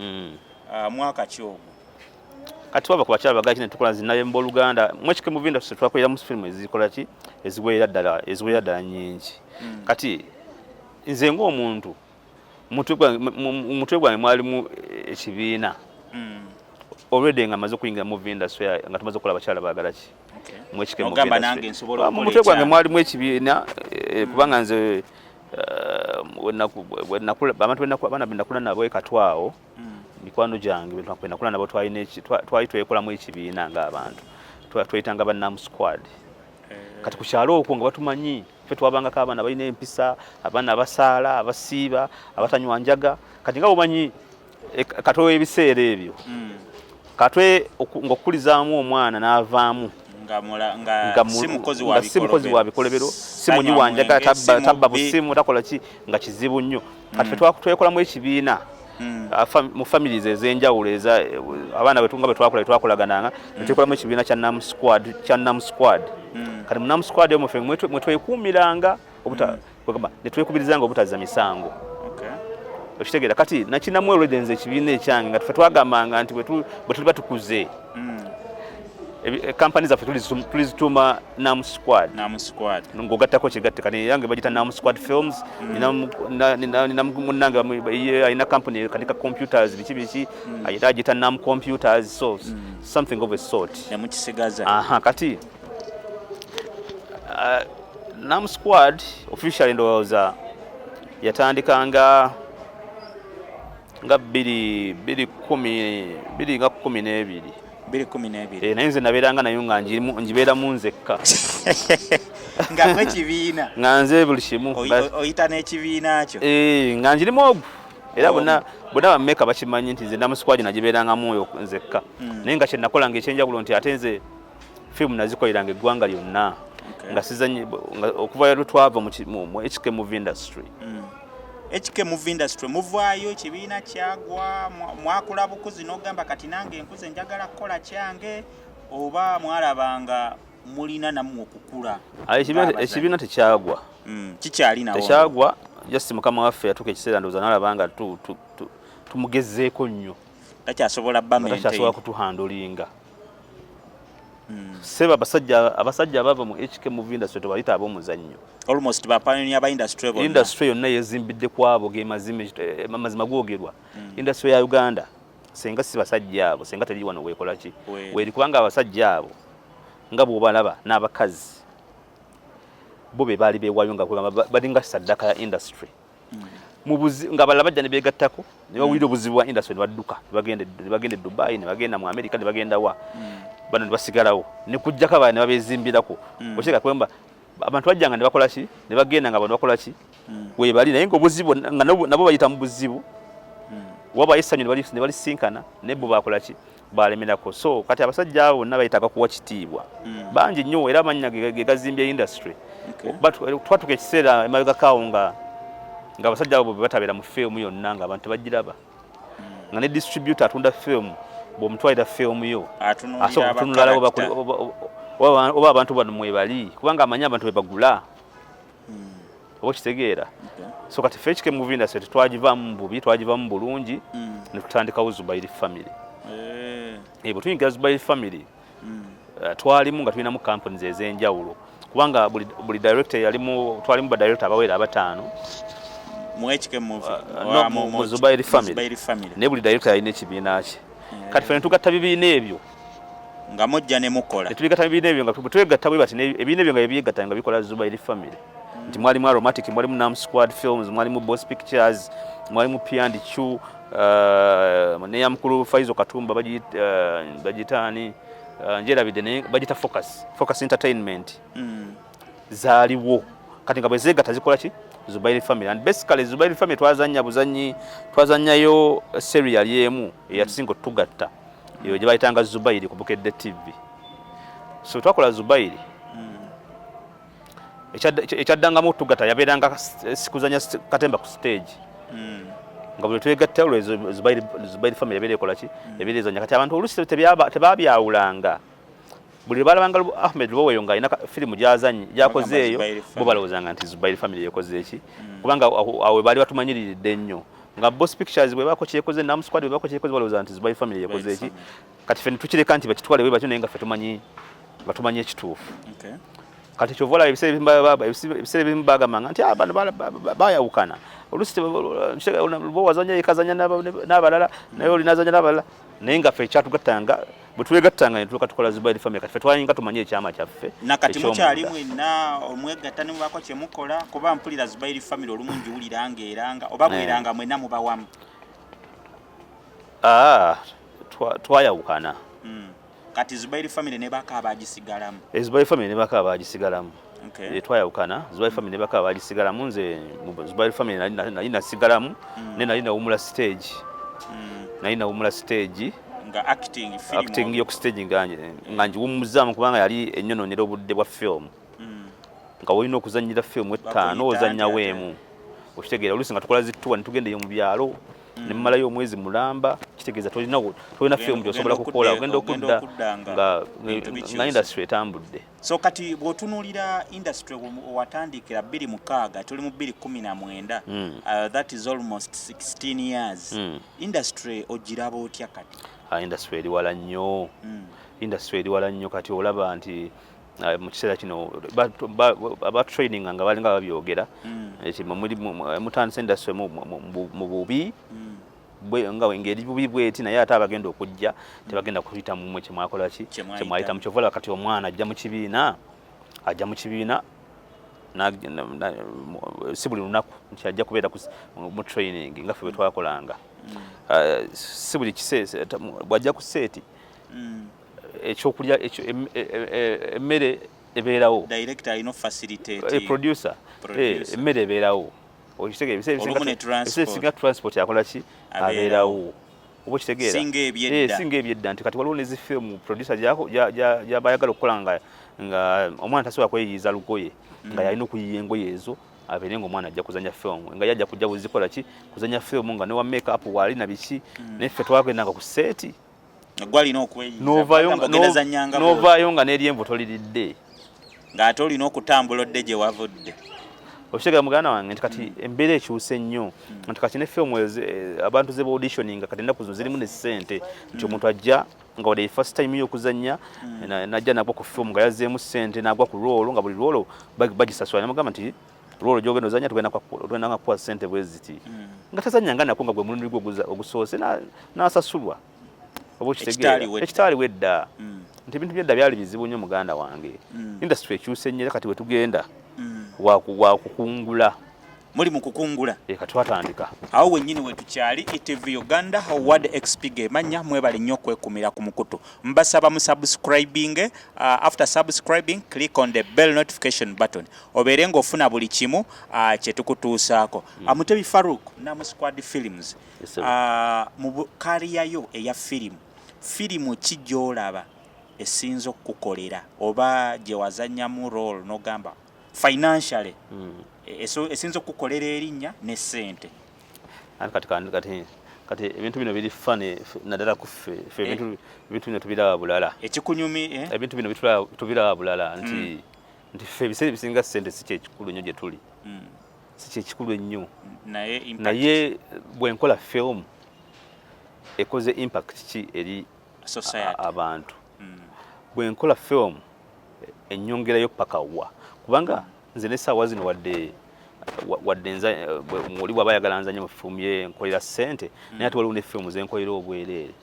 Mwaka ki ogwo?
Kati waba ku bakyala abaagala ki ne tukola zinaye mu Luganda mwekike mu binda twakolera mu firimu ezikola ki eziweera ddala nnyingi. Kati nze ng'omuntu mutwe gwange mwalimu ekibiina already nga maze okuyingira mu industry nga tumaze okukola abakyala baagala ki mwekike mu
ogamba nange nsobola okukola
mutwe gwange mwalimu ekibiina kubanga nze abaana benakula nabo ekatwawo mikwano gyange benakula nabo twali twekolamu ekibiina ng'abantu twayitanga ba Nom Squad. Kati ku kyalo okwo nga batumanyi ffe twabangako abaana balina empisa abaana abasaala abasiiba abatanywa njaga. Kati nga bumanyi katwe ebiseera ebyo katwe ng'okkulizaamu omwana n'avaamu
nga
simukozi wa bikolobero simunyi wanjaga tabba busimu takola ki nga kizibu nnyo kati fe twekolamu ekibiina mu families ez'enjawulo abaana betunga betwakolagananga netwekolamu ekibiina kya Nom Squad kati mu Nom Squad yo mufe mwetwekuumiranga netwekubirizanga obutazza misango okitegeera kati nakinamu eredenza ekibiina ekyange nga tufe twagambanga nti bwe tuli batukuze kampani zaffe tulizituuma Nom Squad ng'ogattako kigatte kati yange bagita Nom Squad Films nina munnange alina kampani katika computers biki ayita agita Nom Computers so something of a sort kati Nom Squad officially ndowooza yatandikanga nga 2012 naye nze nabeeranga nayo nga njibeera mu nzekka
nga ekibiina
nga nze buli kimu
oyita n'ekibiina kyo
nga njirimu ogwo era bonna bammeka bakimanyi nti nze Nom Squad nagibeerangamu oyo nzekka naye nga kyenakolanga ekyenjawulo nti ate nze firimu nazikoleranga eggwanga lyonna nga sizanyi okuva lwe twava mu HK movie industry
HK movie industry muvaayo ekibiina kyagwa mwakula bukuzi n'ogamba kati nange nkuze njagala kukola kyange oba mwalabanga mulina nammwe okukula
ekibiina tekyagwa
kikyali nawo
tekyagwa just mukama waffe yatuuka ekiseera ndowooza n'alabanga tumugezeeko nnyo
takyasobola
takyasobola kutuhandulinga seba abasajja abava mu HK movie industry tebayita ab'omuzannyo
almost ba pioneer ba industry
yonna yezimbidde kwabo ge mazima googerwa industry ya Uganda senga si basajja abo senga teri wano wekola ki weri kubanga abasajja abo nga bw'obalaba n'abakazi bo be baali beewayo nga balinga saddaka ya industry nga balala bajja ne beegattako ne bawulira obuzibu bwa industry ne badduka ne bagenda Dubai ne bagenda mu America ne bagenda wa bano ne basigalawo ne kujjako abaana ne babeezimbirako okyeka kwemba abantu bajjanga ne bakola ki ne bagenda nga abantu bakola ki weebali naye ng'obuzibu nga nabo bayita mu buzibu waba essanyu ne balisinkana ne bo bakola ki balemerako so kati abasajja abo bonna bayitaga kuwa kitiibwa bangi nnyo era amannya ge gazimbye industry twatuka ekiseera emabega kaawo nga abasajja abo batabeera mu firimu yonna nga abantu bagiraba nga ne distributor atunda firimu bw'omutwalira firimu yo asobola kutunulala oba abantu bano mwebali kubanga amanyi abantu bebagula oba okitegeera so kati ffe HK movie industry twagivamu bubi twagivamu bulungi ne tutandikawo Zubairi family bwe tuyingira Zubairi family twalimu nga tulinamu companies ez'enjawulo kubanga buli director twalimu ba director abawera 5
mu HK movie
mu Zubairi family ne buli director alina ekibiina kye kati ffe tugatta bibiina ebyo
nga mujja ne mukola
tubigatta bibiina ebyo nga twegatta bwe bati ebibiina ebyo nga byegatta nga bikola Zubairi family nti mwalimu Aromatic mwalimu Nom Squad Films mwalimu Boss Pictures mwalimu P&Q ne yamukulu Faizo Katumba bagitani njerabide ne bagita Focus Entertainment zaaliwo kati nga bwezegatta zikola ki Zubairi family and basically Zubairi family twazannyayo serial yemu eyatusinga otugatta eyo gye bayitanga Zubairi ku Bukedde TV so twakola Zubairi ekyaddangamu otugatta yabeeranga sikuzanya katemba ku stage nga buli twegatta olwo Zubairi family yabeera ekola ki yabeera ezanya kati abantu oluusi tebaabyawulanga buli balabanga Ahmed Luboweyo nga alina firimu gyakozeeyo bo balowoozanga nti Zubairi family yekoze eki kubanga awe baali batumanyiriridde nnyo nga Boss Pictures bwe baako kyekoze Nom Squad bwe baako kyekoze balowooza nti Zubairi family yekoze eki kati ffe tukireka nti bakitwale bwe batyo naye nga ffe tumanyi ekituufu kati kyovola ebiseera ebimu bagambanga nti bano bayawukana oluusi bo wazanya yekazanya n'abalala naye olinazanya n'abalala naye nga ffe ekyatugattanga bwe twegattanga ne tuka tukola Zubairi family kati ffe twayinga tumanye ekyama kyaffe
nakati mukyali mwenna omwegatta ne mubako kye mukola kuba mpulira Zubairi family olumu njiwulira ng'eranga oba bweranga mwenna mubawamu
twayawukana
kati Zubairi family ne baka abagisigalamu
Zubairi family ne baka abagisigalamu twayawukana Zubairi family ne baka abagisigalamu nze Zubairi family nali nasigalamu ne nali nawumula stage
nga
acting yo ku stage nga njiwumuzaamu kubanga yali ennyononyera obudde bwa film nga wolina okuzannyira film ettaano ozannya weemu okitegeera oluusi nga tukola zittuwa ne tugendeyo mu byalo ne mmalayo omwezi mulamba kitegeeza tolina film gy'osobola kukola ogenda okudda nga industry etambudde.
So kati bw'otunuulira industry watandikira 2006 tuli mu 2019 that is almost 16 years industry ogiraba otya kati?
Industry eri wala nnyo industry eri wala nnyo kati olaba nti mu kiseera kino aba training nga balinga babyogera mutandise industry mu bubi nga engeri bubi bweti naye ate abagenda okujja tebagenda kuyita mu mwe kyemwakola ki kyemwayita mu kyovala kati omwana ajja mu kibiina si buli lunaku nti ajja kubeera mu training nga ffe bwe twakolanga si buli kiseera bw'ajja ku seeti ekyokulya emmere ebeerawo producer emmere ebeerawo singa transport yakola ki abeerawo oba okitegeera singa ebyedda nti kati waliwo nezi film producer gyabayagala okukola nga omwana tasobola kweyiiza lugoye nga yalina okuyiya engoye ezo abeere ngaomwana ajja kuzanya film nga yajja kujja buzikola ki kuzanya film nga newa make up waali na biki naye ffe twagendanga ku seeti novaayo nga n'eryenvu toliridde
ng'ate olina okutambula odde gye wavudde.
Okitegeera muganda wange nti kati embeera ekyuse nnyo nti kati ne film abantu ze auditioning kati ennaku zino zirimu ne ssente nti omuntu ajja nga wadde first time y'okuzannya najja nagwa ku film nga yazzeemu ssente n'agwa ku roolo nga buli roolo bagisasula namugamba nti roolo gy'ogenda ozannya tugenda kuwa ssente bwe ziti nga tazannyanga nako nga gwe mulundi gwe ogusoose n'asasulwa oba okitegeera ekitaaliwo edda nti ebintu byedda byali bizibu nnyo muganda wange industry ekyuse nnyo kati we tugenda wakukungula
muli mu kukungula
kati twatandika
awo wennyini we tukyali ETV Uganda Award XP gemanya mwebale nnyo okwekumira ku mukutu mbasaba mu subscribing after subscribing click on the bell notification button obeere ng'ofuna buli kimu kye tukutuusaako Mutebi Farook Nom Squad Films mu kaliyayo eya firimu ki gy'olaba esinza okukolera oba gye wazannyamu role n'ogamba financially esinza okukolera erinnya ne ssente
kati ebintu bino biri fane naddala ku ffe ebintu bino tubiraba bulala ebintu bino tubiraba bulala nti ffe ebiseera ebisinga ssente si kyekikulu nnyo gye tuli si kyekikulu ennyo naye bwenkola film ekoze impact ki eri abantu bwenkola film ennyongerayo paka wa kubanga nze n'essaawa zino wadde oli bw'aba ayagala nzanye mu ffiimu ye nkolera ssente naye ate waliwo ne ffiimu ze nkolera obwereere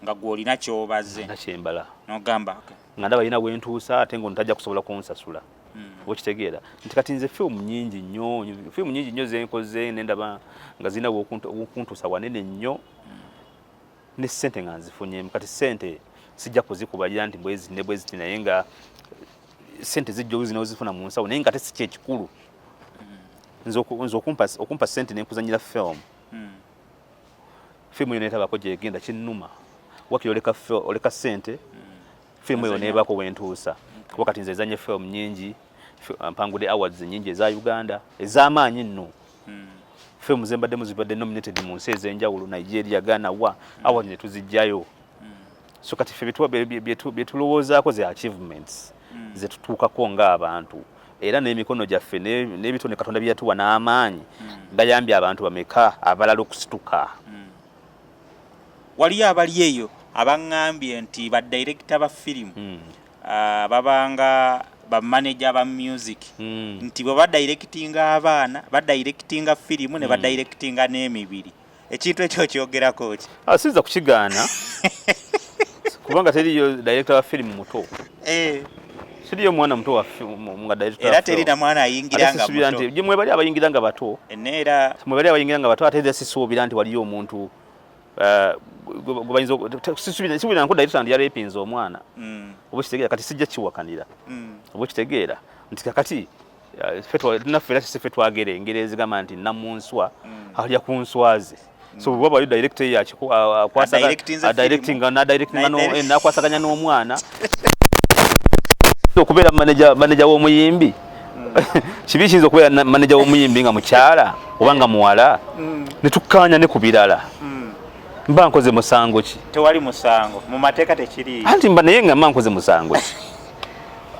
nga gw'olina ky'obaze
nakyembala
n'ogamba
nga ndaba yina wentuusa ate ng'ono tajja kusobola kunsasula oba okitegeera nti kati nze ffiimu nyingi nnyo ze nkoze nendaba nga zirina okuntuusa wanene nnyo ne ssente nga nzifunyemu kati ssente sijja kuzikubalira nti bwezi ne bweziti naye nga sente zijja ozina ozifuna mu nsawo naye nga si kyekikulu nze okumpa sente nenkuzanyira film firimu yo neetabako gyegenda kinnuma wakiri oleka sente firimu eyo neebaako wentuusa kuba kati nze ezanye film nyingi mpangudde awards nyingi eza Uganda ez'amaanyi nno firimu zembaddemu zibadde nominated mu nsi ez'enjawulo Nigeria Ghana wa awards ne tuzijjayo so kati ffe bye tulowoozaako ze achievements ze tutuukako ng'abantu era n'emikono gyaffe n'ebitone Katonda bye yatuwa n'amaanyi gayambye abantu bameka abalala okusituka
waliyo abali eyo abaŋŋambye nti badirector ba firimu babanga bamanager ba music nti bwe badirectinga abaana badirectinga firimu ne badirectinga n'emibiri ekintu ekyo kyogerako ki?
Sinza kukigaana kubanga teriyo director wa firimu muto siriyo mwana muto wa nga director
era terina mwana ayingiranga muto
je mwe bali abayingiranga bato
enera
mwe bali abayingiranga bato ate sisuubira nti waliyo omuntu gubayinza sisuubira nko director ndi yarepinze omwana oba kitegeera kati sijja kiwakanira oba kitegeera nti kakati naffe era sife twagera engero ezigamba nti namunswa alya ku nswaze so baba yu director ya directing na kwasaganya n'omwana okubeera manager w'omuyimbi kibi kiyinza okubeera manager w'omuyimbi nga mukyala oba nga muwala ne tukkaanya ne ku birala mba nkoze musango ki?
Tewali musango mu mateeka tekiri.
Anti mba naye nga mba nkoze musango ki?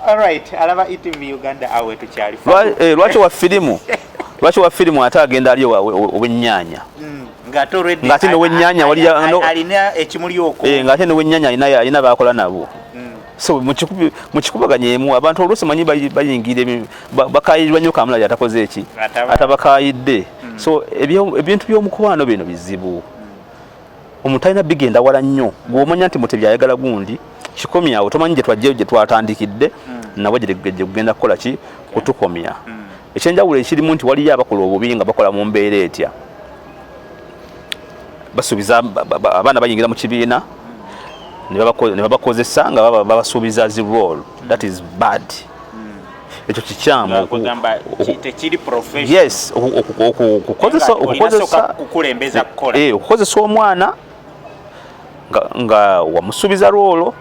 Alright, alaba ETV Uganda awe tukyali.
Lwaki wa filimu ate agenda ali ow'ennyaanya ng'ate n'ow'ennyaanya
alina ekimuli okwo
ng'ate n'ow'ennyaanya alina baakola nabo. So mu kikubaganya emu abantu oluusi manyi bayingire bakayirirwa nnyo kamulali atakoze eki atabakayidde. So ebintu by'omukwano bino bizibu. Omuntu alina bigenda wala nnyo gw'omanya nti Mutebi ayagala gundi kikomyawo tomanyi gye twatandikidde nabo gye kugenda kukola ki kutukomya. Ekyenjawulo ekirimu nti waliyo abakola obubi nga bakola mu mbeera etya basuubiza abaana bayingira mu kibiina ne babakozesa nga babasuubiza zi role. That is bad. Ekyo kikyamu
tekiri professional.
Yes, okukozesa omwana nga wamusuubiza role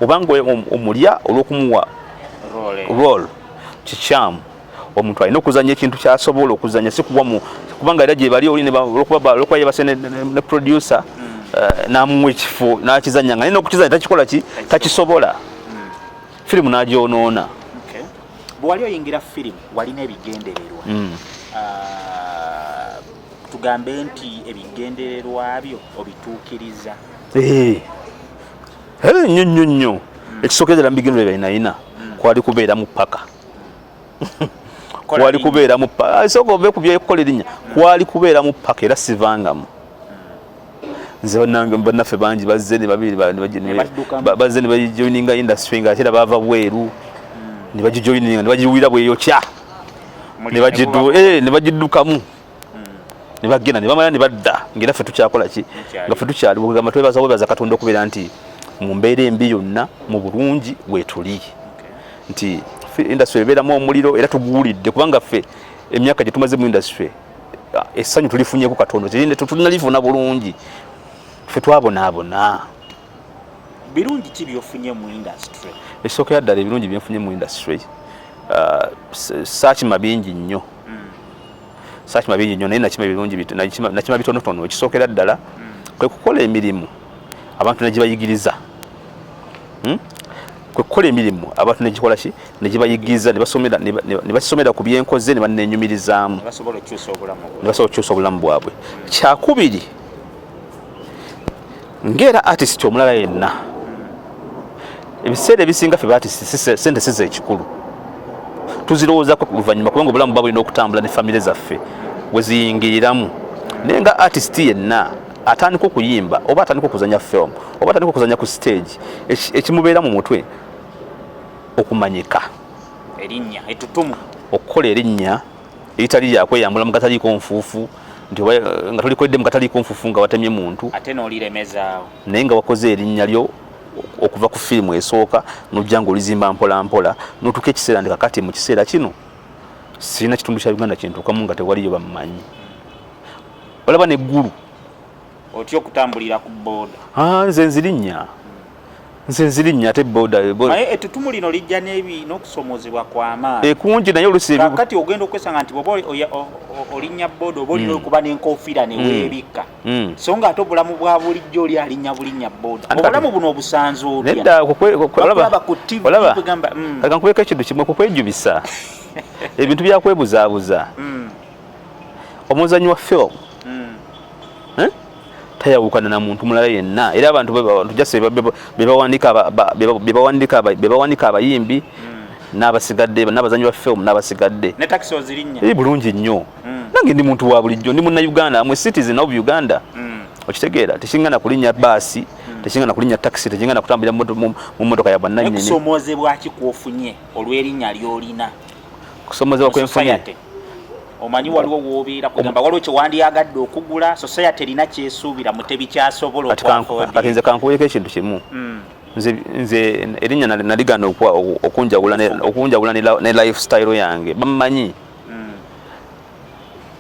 oba nga omulya olw'okumuwa role kikyamu. Omuntu alina okuzanya ekintu kyasobola okuzanya si kubanga era gye bali oli olwokuba yebase ne producer n'amuwa ekifo n'akizanya nga naye n'okukizanya takikola ki takisobola. Filimu n'agyonoona.
Bwe wali oyingira filimu walina ebigendererwa. Tugambe nti ebigendererwa byo obituukiriza.
Nnyo ekisookerera mu bigendererwa byalina kwali kubeera mu ppaka. Kwali kubeera mu ppaka isooka ove ku byekukola erinnya kwali kubeera mu ppaka era sivangamu. Nze bannaffe bangi bazze ne bajoininga industry nga ate era baava bweru ne bagijoininga ne bagiwira bweyokya ne bagiddukamu ne bagenda ne bamala ne badda ngera ffe tukyakola ki nga ffe tukyali bugamba twebaza Katonda okubeera nti mu mbeera embi yonna mu bulungi wetuli nti industry ebeeramu omuliro era tuguwulidde kubanga ffe emyaka gye tumaze mu industry essanyu tulifunyeku Katonda tulinalifuna bulungi ffe twabonaabona.
Birungi ki byofunye mu industry?
Ekisookera ddala ebirungi byenfunye mu industry saakima bingi nnyo naye nakima ebirungi nakima bitonotono. Ekisookera ddala kwe kukola emirimu abantu ne gibayigiriza. Kwe kukola emirimu abantu ne gikola ki ne gibayigiriza ne basomera ku byenkoze ne bannenyumirizaamu ne basobola okukyusa obulamu bwabwe. Kyakubiri ng'era artist omulala yenna ebiseera ebisinga ffe baartist sente size ekikulu tuzirowoozako oluvannyuma kubanga obulamu bwa bulina okutambula ne famire zaffe we ziyingiriramu. Naye nga artist yenna atandika okuyimba oba atandika okuzanya film oba atandika okuzanya ku stage ekimubeera mu mutwe okumanyika
erinnya etutumu
okukola erinnya eritali lyakweyambula mu kataliiko nfuufu nti nga tulikoledde mu kataliiko nfuufu nga watemye muntu
ate n'oliremezaawo
naye nga wakoze erinnya lyo okuva ku filimu esooka n'ojja ng'olizimba mpola mpola n'otuuka ekiseera ndi kakati mu kiseera kino sirina kitundu kya Uganda kintuukamu nga tewaliyo bamumanyi. Olaba n'eggulu
otya okutambulira ku booda.
Nze nzirinnya ate booda
naye ettutumu lino lijja n'okusomozebwa kw'amaanyi
kungi naye olusi
kakati ogenda okwesanga nti bwoba olinnya booda oba olina okuba n'enkofiira ne weebikka so nga ate obulamu bwa bulijjo oli alinnya bulinnya booda obulamu buno obusanze otya ku TV kugamba
kankubeeko ekintu kimwe kukwejubisa ebintu byakwebuzaabuza. Omuzanyi wa film tayawukana na muntu mulala yenna era abantu tujase bebawanika abayimbi n'abasigadde n'abazanyi ba film n'abasigadde
ne taxi ozirinya
bulungi nnyo. Nange ndi muntu wa bulijjo ndi munna Uganda amwe citizen of Uganda okitegeera tekingana kulinnya baasi tekingana kulinnya taxi tekingana kutambulira mu mmotoka ya bannannyini.
Okusomozebwa ki kwofunye olw'erinnya ly'olina?
Kusomozebwa kwenfunye
omanyi waliwo woobeera kugamba waliwo kyewandiyagadde okugula society erina kyesuubira Mutebi kyasobola okwafoodi.
Kati nze kankuweeko ekintu kimu nze erinnya naligana okunjawula ne lifestyle yange bamumanyi.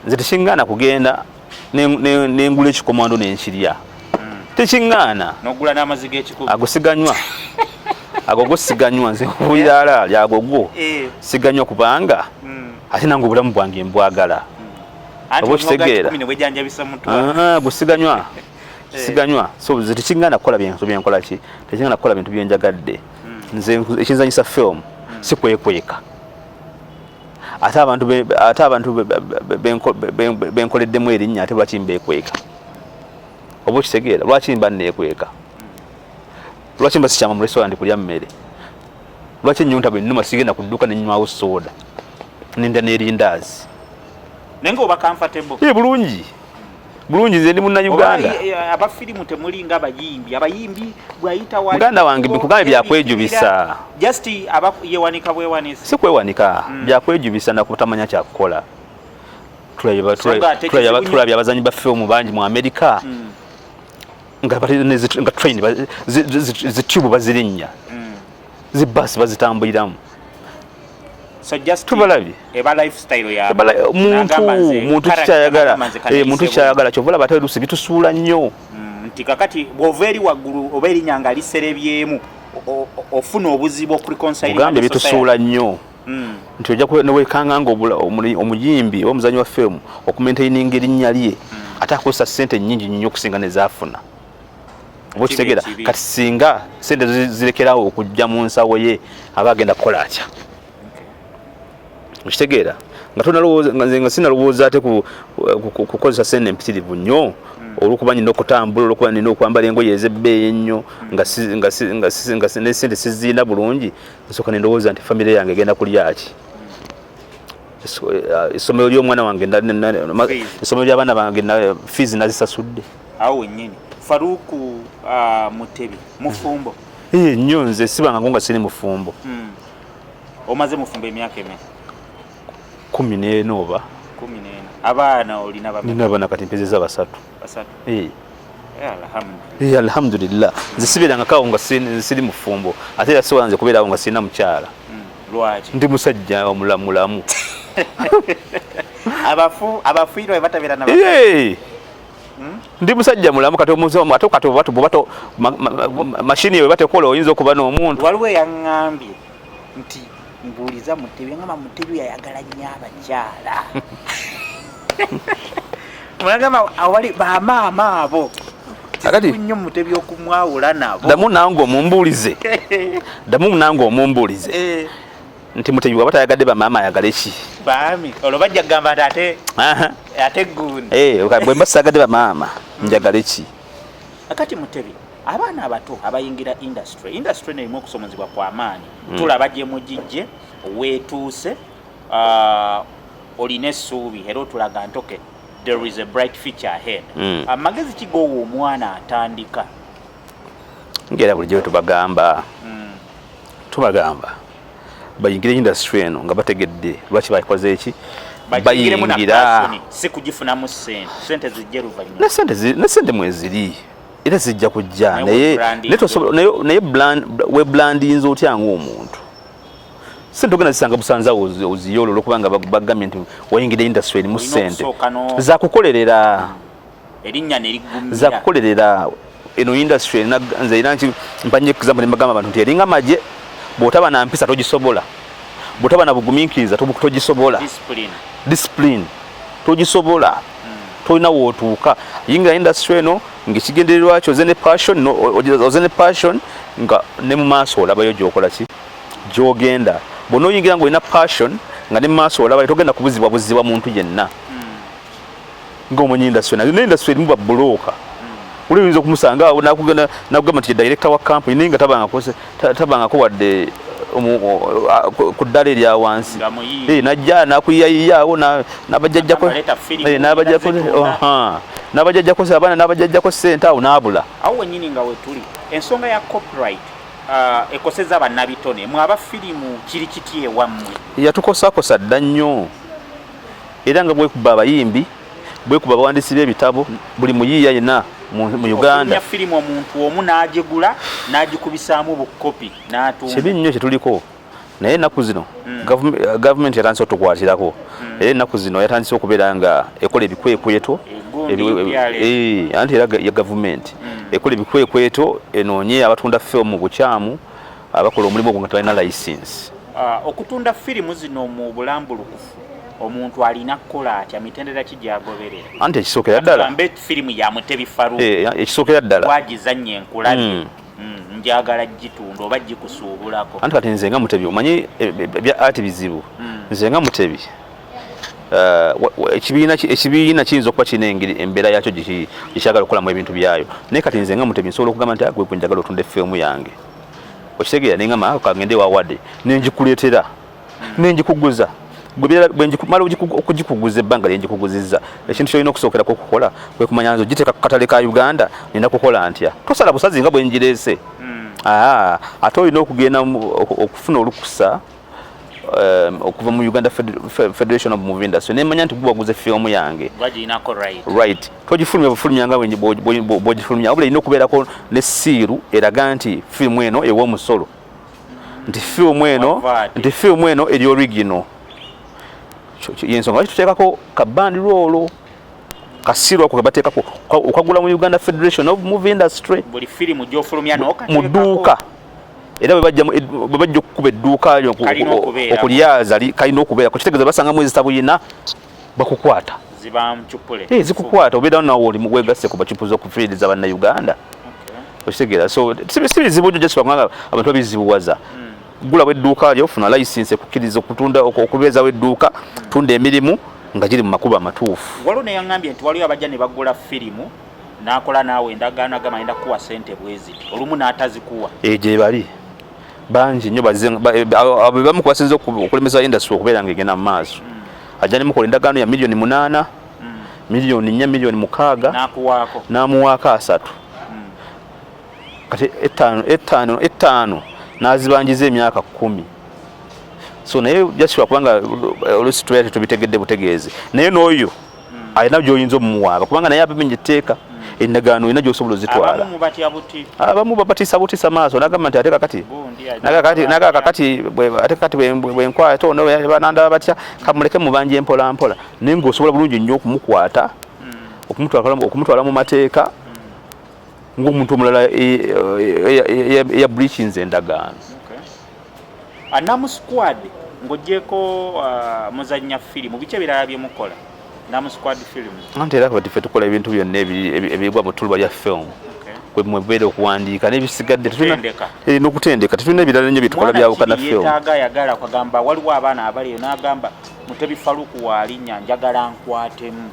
Nze tekingana kugenda n'engula ekikomando n'enkirya tekiŋŋaana
n'ogula n'amazzi g'ekikubi
agosiganywa ago gosiganywa nze nkubuulira alaali agogo siganywa kubanga ate nange obulamu bwange mbwagala oba okitegeera gusiganywa siganywa so tekiŋŋaana kukola bintu byenkola ki tekiŋŋaana kukola bintu byenjagadde nze ekinzanyisa film sikwekweka ate abantu benkoleddemu erinnya ate lwaki mbeekweka oba okitegeera lwaki mba neekweka lwaki mba sikyama mu restaurant kulya mmere lwaki ennyonta bwe nnuma sigenda ku dduuka nenywawo soda nenda n'erindaazi
naye nga oba comfortable
bulungi nze ndi munnayuganda
abafirimu temulinga abayimbi bwayita
muganda wange bikugambe byakwejubisa
just yewanika bwewanisa
si kwewanika byakwejubisa nakutamanya kyakukola tulabye abazanyi ba firimu bangi mu Amerika nga train zitubu bazirinnya zibasi bazitambuliramu tubalabye muntu kyayagala kyova olaba ate luusi bitusuula nnyo
nti kakati bw'ova eri waggulu oba erinnya nga liserebyemu ofuna obuzibu okulikonsairugambye
bitusuula nnyo nti ojja newekanga nga omuyimbi oba omuzanyi wa firimu okumaintaininga erinnya lye ate akozesa ssente nnyingi nnyo okusinga nezafuna oba okitegeera kati singa ssente zirekerawo okujja mu nsawo ye aba agenda kukola atya okitegeera nga sinalowooza ate kukozesa ssente empitirivu nnyo olwokuba nina okutambula olwokuba nina okwambala engoye ez'ebbeeyi ennyo nga nesente sizirina bulungi nsooka nendowooza nti famire yange egenda kulyaki essomero ly'omwana wange essomero ly'abaana bange fees nazisasudde
awo wennyini Farook Mutebi mufumbo
nnyo nze sibanga nga siri mufumbo
omaze mufumbo emyaka emeka
14 oba
14 abaana olina
abaana kati mpezeza basatu alhamdulillah nze sibeeranga kawo nga siri mufumbo ate era siwanze kubeerawo nga sirina mukyala
lwaki
ndi musajja omulamulamu
abafiirwa ebatabeera na
ndi musajja mulamu kati omuzimu ate kati obato mashini eyo batekola oyinza okuba n'omuntu
waliwo yaŋŋambye nti mbuuliza Mutebi ngamba Mutebi yayagala nnyo abakyala mulagamba awali bamaama abo akati nnyo Mutebi okumwawula nabo
damu nange omumbuulize nti Mutebi waba tayagadde bamaama ayagala ki
baami olwo bajja kugamba nti ate gundi
bwe mba sayagadde bamaama njagala ki
akati Mutebi abaana abato abayingira industry nerimu okusomozebwa kwa maanyi tulaba gye mugijje weetuuse olina essuubi era otulaga ntoke there is a bright future ahead amagezi kigowa omwana atandika
ngera bulijjo tubagamba bayingira industry eno nga bategedde lwaki bakoze eki bayingira
si kugifunamu sente zijje luvannyuma
ne sente mweziri era zijja kujja naye webrandinze otya ng'omuntu sente ogenda zisanga busanza oziyolo olwokubanga bagambye nti wayingira industry erimu sente zakukolerera
erinnya nerigumira
zakukolerera eno industry nze era mpanye example mbagamba abantu nti eringa maje bw'otaba na mpisa togisobola bw'otaba na bugumiikiriza togisobola discipline togisobola tolina wootuuka yingira industry eno ng'ekigendererwa kyo oze ne passion nga ne mu maaso olabayo gy'okola ki gy'ogenda bw'ona oyingira ng'olina passion nga ne mu maaso olabayo togenda kubuzibwa muntu yenna ng'omanyi industry nayo industry erimu babbulooka uli oyinza okumusanga awo nakugamba nti director wa company naye nga tabangako wadde ku ddala erya wansi najja nakuyiyayiyaawo n'abajjajjako abaana n'abajjajjako ssente awo n'abula
awo wennyini nga wetuli ensonga ya copyright ekoseza bannabitone mwe abafirimu kiri kiti ewammwe
yatukosakosa dda nnyo era nga bwekuba abayimbi bwekuba abawandiisi b'ebitabo buli muyiiya yenna mu Uganda
firimu omuntu omu n'agigula n'agikubisaamu bukopi n'atunda
kibi nnyo kyetuliko naye ennaku zino gavumenti yatandise otukwatirako era ennaku zino yatandise okubeera nga ekola ebikwekweto anti era ya gavumenti ekola ebikwekweto enoonye abatunda firimu mu bukyamu abakola omulimu ogwo nga tebalina layisinsi.
Okutunda firimu zino mu bulambulukufu omuntu alina kukola atya mitendera ki gy'agoberera?
Anti ekisookera ddala
firimu ya Mutebi Farook
ekisookera ddala
wagizannya enkulabye njagala gitunda oba gikusuubulako.
Anti kati nze nga Mutebi omanyi ebya ati bizibu. Nze nga Mutebi ekibiina kiyinza okuba kirina engeri embeera yakyo gikyagala okukolamu ebintu byayo, naye kati nze nga Mutebi nsobola okugamba nti gwe njagala otunda effeemu yange okitegeera nengamba kagende wawadde nengikuleetera nengikuguza bwenjimala okugikuguza ebbanga lyengikuguzizza ekintu kyolina okusookerako okukola kwe kumanya nze ogiteeka ku katale ka Uganda nina kukola ntya tosala busazi nga bwenjireese ate olina okugenda okufuna olukusa okuva mu Uganda Federation of Movie Industry nemanya nti gwe waguze firimu yange right togifulumya bufulumya nga bwogifulumya wabula erina okubeerako nessiiru eraga nti firimu eno ew'omusolo nti firimu eno eri original. Yensonga lwaki tuteekako kabandiroolo kasiru ako kebateekako okagula mu Uganda Federation of Movie Industry
buli firimu gy'ofulumya
mu dduuka era bwe bajja okukuba edduuka okulyaza kalina okubeera kukitegeeza basangamu ezitabuyina bakukwata zikukwata obeerawo nawe oli wegasse ku bacupu z'okufiiriza bannayuganda okitegeera so si bizibu gyo gyesibanga abantu babizibuwaza gula wedduuka lyo ofuna layisinsi ekukkiriza okutunda okubeeza wedduuka tunda emirimu nga giri mu makubo amatuufu.
Waliwo neyaŋŋambye nti waliwo abajja ne bagula firimu n'akola naawe endagaano agamba ayenda kuwa ssente bweziti olumu n'atazikuwa
gye bali bangi nnyo abo bamu kubasinza okulemesa industry okubeera nga egenda mu maaso ajja ne mukola endagaano ya milioni 8 milioni 4 milioni 6 n'amuwaako 3 kati 5 n'azibanjiza emyaka 10 so naye jasibwa kubanga olusi tuyate tubitegedde butegeezi naye n'oyo alina gy'oyinza omumuwaaba kubanga naye abimenya etteeka endagaano olina gy'osobola ozitwala. Abamu babatiisa butiisa maaso n'agamba nti ate kakati bwenkwata ono banandaba batya kamuleke mubanje mpola mpola naye ng'osobola bulungi nnyo okumukwata okumutwala mu mateeka ng'omuntu omulala eya breachinze endagaano.
Nom Squad ng'oggyeko muzannya firimu biki ebirala bye mukola Nom Squad films?
Anti era kati ffe tukola ebintu byonna ebigwa mu ttuluba lya film kwe mubeera okuwandiika n'ebisigadde tulina okutendeka tetulina ebirala nnyo byetukola byawuka na film.
Yeetaaga ayagala kwagamba waliwo abaana abaliyo n'agamba Mutebi Farook waalinnya njagala nkwatemu.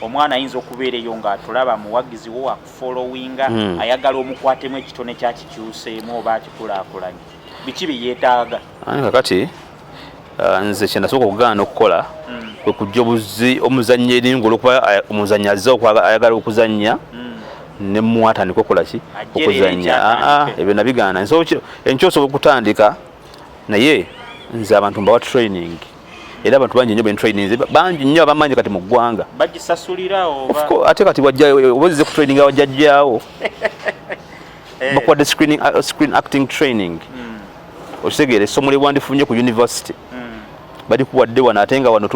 Omwana ayinza okubeera eyo ng'atulaba muwagizi wo akufollowinga ayagala omukwatemu ekitone kyakikyuseemu oba akikulaakulanye biki bye yeetaaga?
Kakati nze kye nasooka okugaana okukola kwe kujja omuzannyi eri ng'olwokuba omuzannyi azze ayagala okuzannya ne muwatandika okukola ki okuzannya ebyo nabigaana enkyo osobola okutandika naye nze abantu mbawa training era abantu bangi nnyo bentraining bangi nnyo abamanyi kati mu ggwanga
bagisasulira
ate kati obazize ku training awajjajjaawo bakuwadde screen acting training okitegeera essomo lye wandifunye ku university balikuwadde wano ate nga wano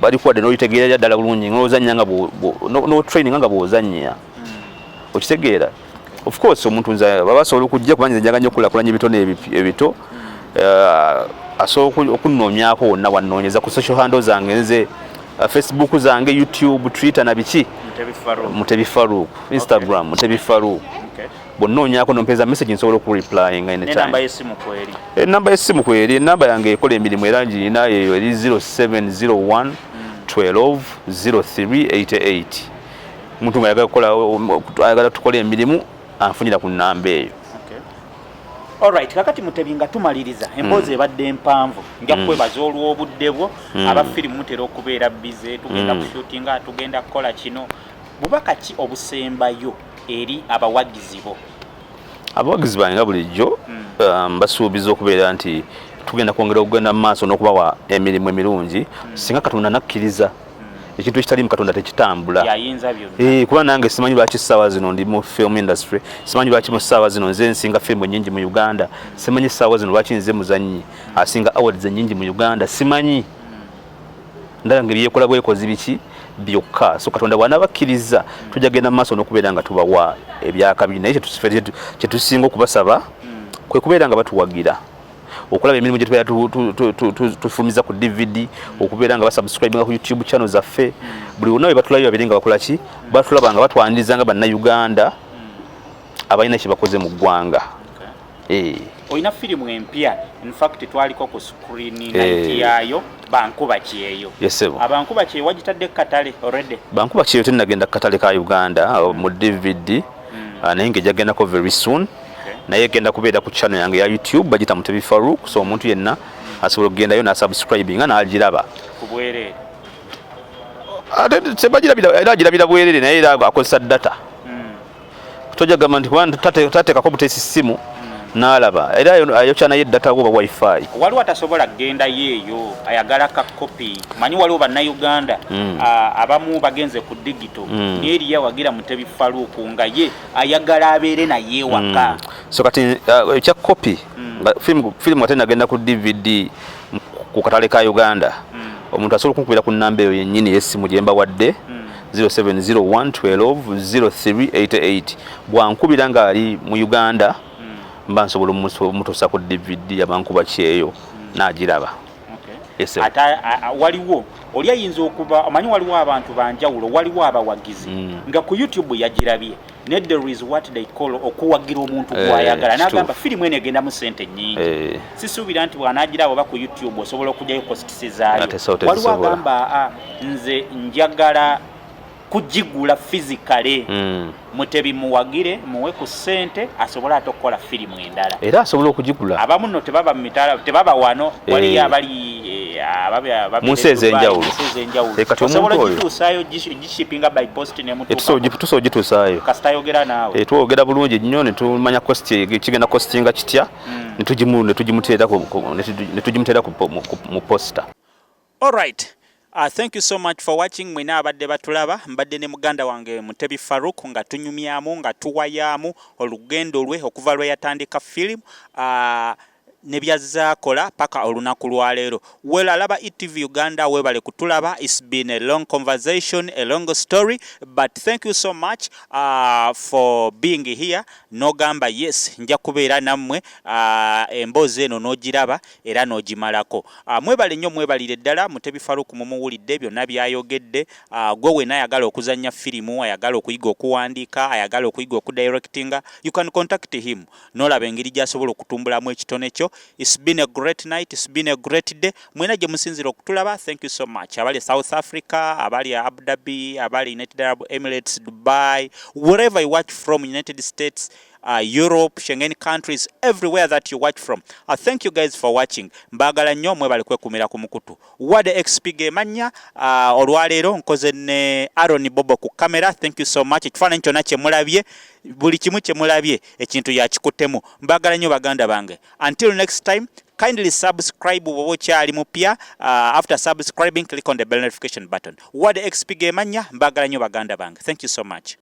balikuwadde n'olitegeerera ddala bulungi n'ozannya nga no-training nga bw'ozannya okitegeera. Of course omuntu nze baba basobola okujja kuba nze njaga nnyo okulakulanya ebitone ebito asobola okunoonyako wonna wannoonyeza ku social handle zange nze Facebook zange YouTube Twitter na biki Mutebi Farook Instagram Mutebi Farook bonnoonyako nompeeza message nsobola okureplyinga enamba y'essimu kweri enamba yange ekola emirimu era ngirina eyo eri 0701 12 0388 omuntu nga ayagala tukola emirimu anfunira ku nnamba eyo.
Alright, kakati Mutebi nga tumaliriza emboozi ebadde empanvu nja kwebaza olw'obudde bwo abafirimu mutera okubeera bize tugenda kushootinga tugenda kukola kino bubaka ki obusembayo eri abawagizi bo?
Abawagizi bange bulijjo basuubiza okubeera nti tugenda kwongera okugenda mu maaso n'okubawa emirimu emirungi singa Katonda nakkiriza ekintu ekitali mu Katonda tekitambula.
Yayinza byonna.
Kuba nange simanyi lwaki ssaawa zino ndi mu film industry, simanyi lwaki mu ssaawa zino nze nsinga firimu nyingi mu Uganda, simanyi ssaawa zino lwaki nze muzanyi asinga awards nyingi mu Uganda, simanyi. Ndala ngeri yekola bwekozi biki byokka. So Katonda bw'anabakkiriza tujja genda mu maaso n'okubeera nga tubawa ebyakabiri, naye kye tusinga okubasaba kwe kubeera nga batuwagira, okulaba emirimu gye tubeera tufulumiza ku DVD, okubeera nga basubscribinga ku YouTube channel zaffe, buli wonna we batulayo babeere nga bakola ki, batulaba nga batwaniriza nga bannayuganda abalina kye bakoze mu ggwanga.
Oyina firimu empya, in fact twaliko ku screen night yayo Bankuba Kyeyo. Abankuba Kyeyo wagitadde katale already. Bankuba
Kyeyo tennagenda katale ka Uganda mu DVD, naye ng'ejjagendako very soon. Naye genda kubeera ku channel yange ya YouTube bagita Mutebi Farook, so omuntu yenna asobola okugendayo n'asubscribinga n'agiraba.
Kubwerere.
Era agirabira bwerere naye era akozesa data. Tojja gamba nti tateekako buteesi simu n'alaba. Era ayo channel ye data oba wifi.
Waliwo atasobola kgenda yeeyo ayagala ka copy. Manyi waliwo bannayuganda abamu bagenze ku digital n'eri yawagira Mutebi Farook nga ye ayagala abeere naye waka.
So kati ekya copy film ate nagenda ku DVD ku katale ka Uganda, omuntu asobola okunkubira ku nnamba eyo yennyini y'essimu gye mbawadde 0701120388. bwankubira nga ali mu Uganda mba nsobola omutuusa ku DVD Abankuba Kyeyo n'agiraba.
Waliwo oli ayinza okuba amanyi waliwo abantu banjawulo, waliwo abawagizi nga ku YouTube yagirabye ne there is what they call okuwagira omuntu gwayagala n'agamba firimu eno egenda mu ssente nnyingi. Sisuubira nti bw'anaagiraba oba ku YouTube osobola okujjayo kositisi zaayo. Waliwo agamba nze njagala kugigula physically Mutebi muwagire muwe ku ssente asobola atokola firimu endala.
Era asobola okugigula.
Abamu nno tebaba mu mitala, tebaba wano, wali abali
munsi ez'enjawulo.
Osobola gituusaayo gishipinga by post ne mutuuka.
Tusobola gituusaayo.
Kasita ayogera naawe.
Twogera bulungi nnyo ne tumanya costi kigenda costinga kitya, ne tugimuteera mu posta.
All right. Thank you so much for watching. Mwina abadde batulaba, mbadde ne muganda wange Mutebi Farook nga tunyumyamu nga tuwayamu olugendo lwe okuva lwe yatandika filimu ne byazaakola paka olunaku lwa leero. Welalaba ETV Uganda, webale kutulaba. It's been a long conversation, a long story, but thank you so much for being here. Nogamba yes nja kubeera nammwe emboozi eno n'ogiraba era n'ogimalako. Mwebale nnyo, mwebalire ddala. Mutebi Farook mumuwulidde byonna byayogedde. Gwe wena ayagala okuzannya firimu, ayagala okuyiga okuwandiika, ayagala okuyiga okudirectinga, you can contact him n'olaba engeri gy'asobola okutumbulamu ekitone kyo. It's been a great night, it's been a great day. Mwena gye musinzira okutulaba, thank you so much. Abali South Africa, abali Abu Dhabi, abali United Arab Emirates, Dubai, wherever you watch from, United States, Europe, Schengen countries, everywhere that you watch from. Thank you guys for watching. Mbagala nnyo, mwebale kwekumira ku mukutu. Wade XP gemanya olwaleero nkoze ne Aaron Bobo ku kamera. Thank you so much. Ekifaananyi kyonna kye mulabye, buli kimu kye mulabye ekintu yakikuttemu. Mbagala nnyo baganda bange. Until next time, kindly subscribe bwoba okyali mupya. After subscribing, click on the bell notification button. Wade XP gemanya, mbagala nnyo baganda bange. Thank you so much.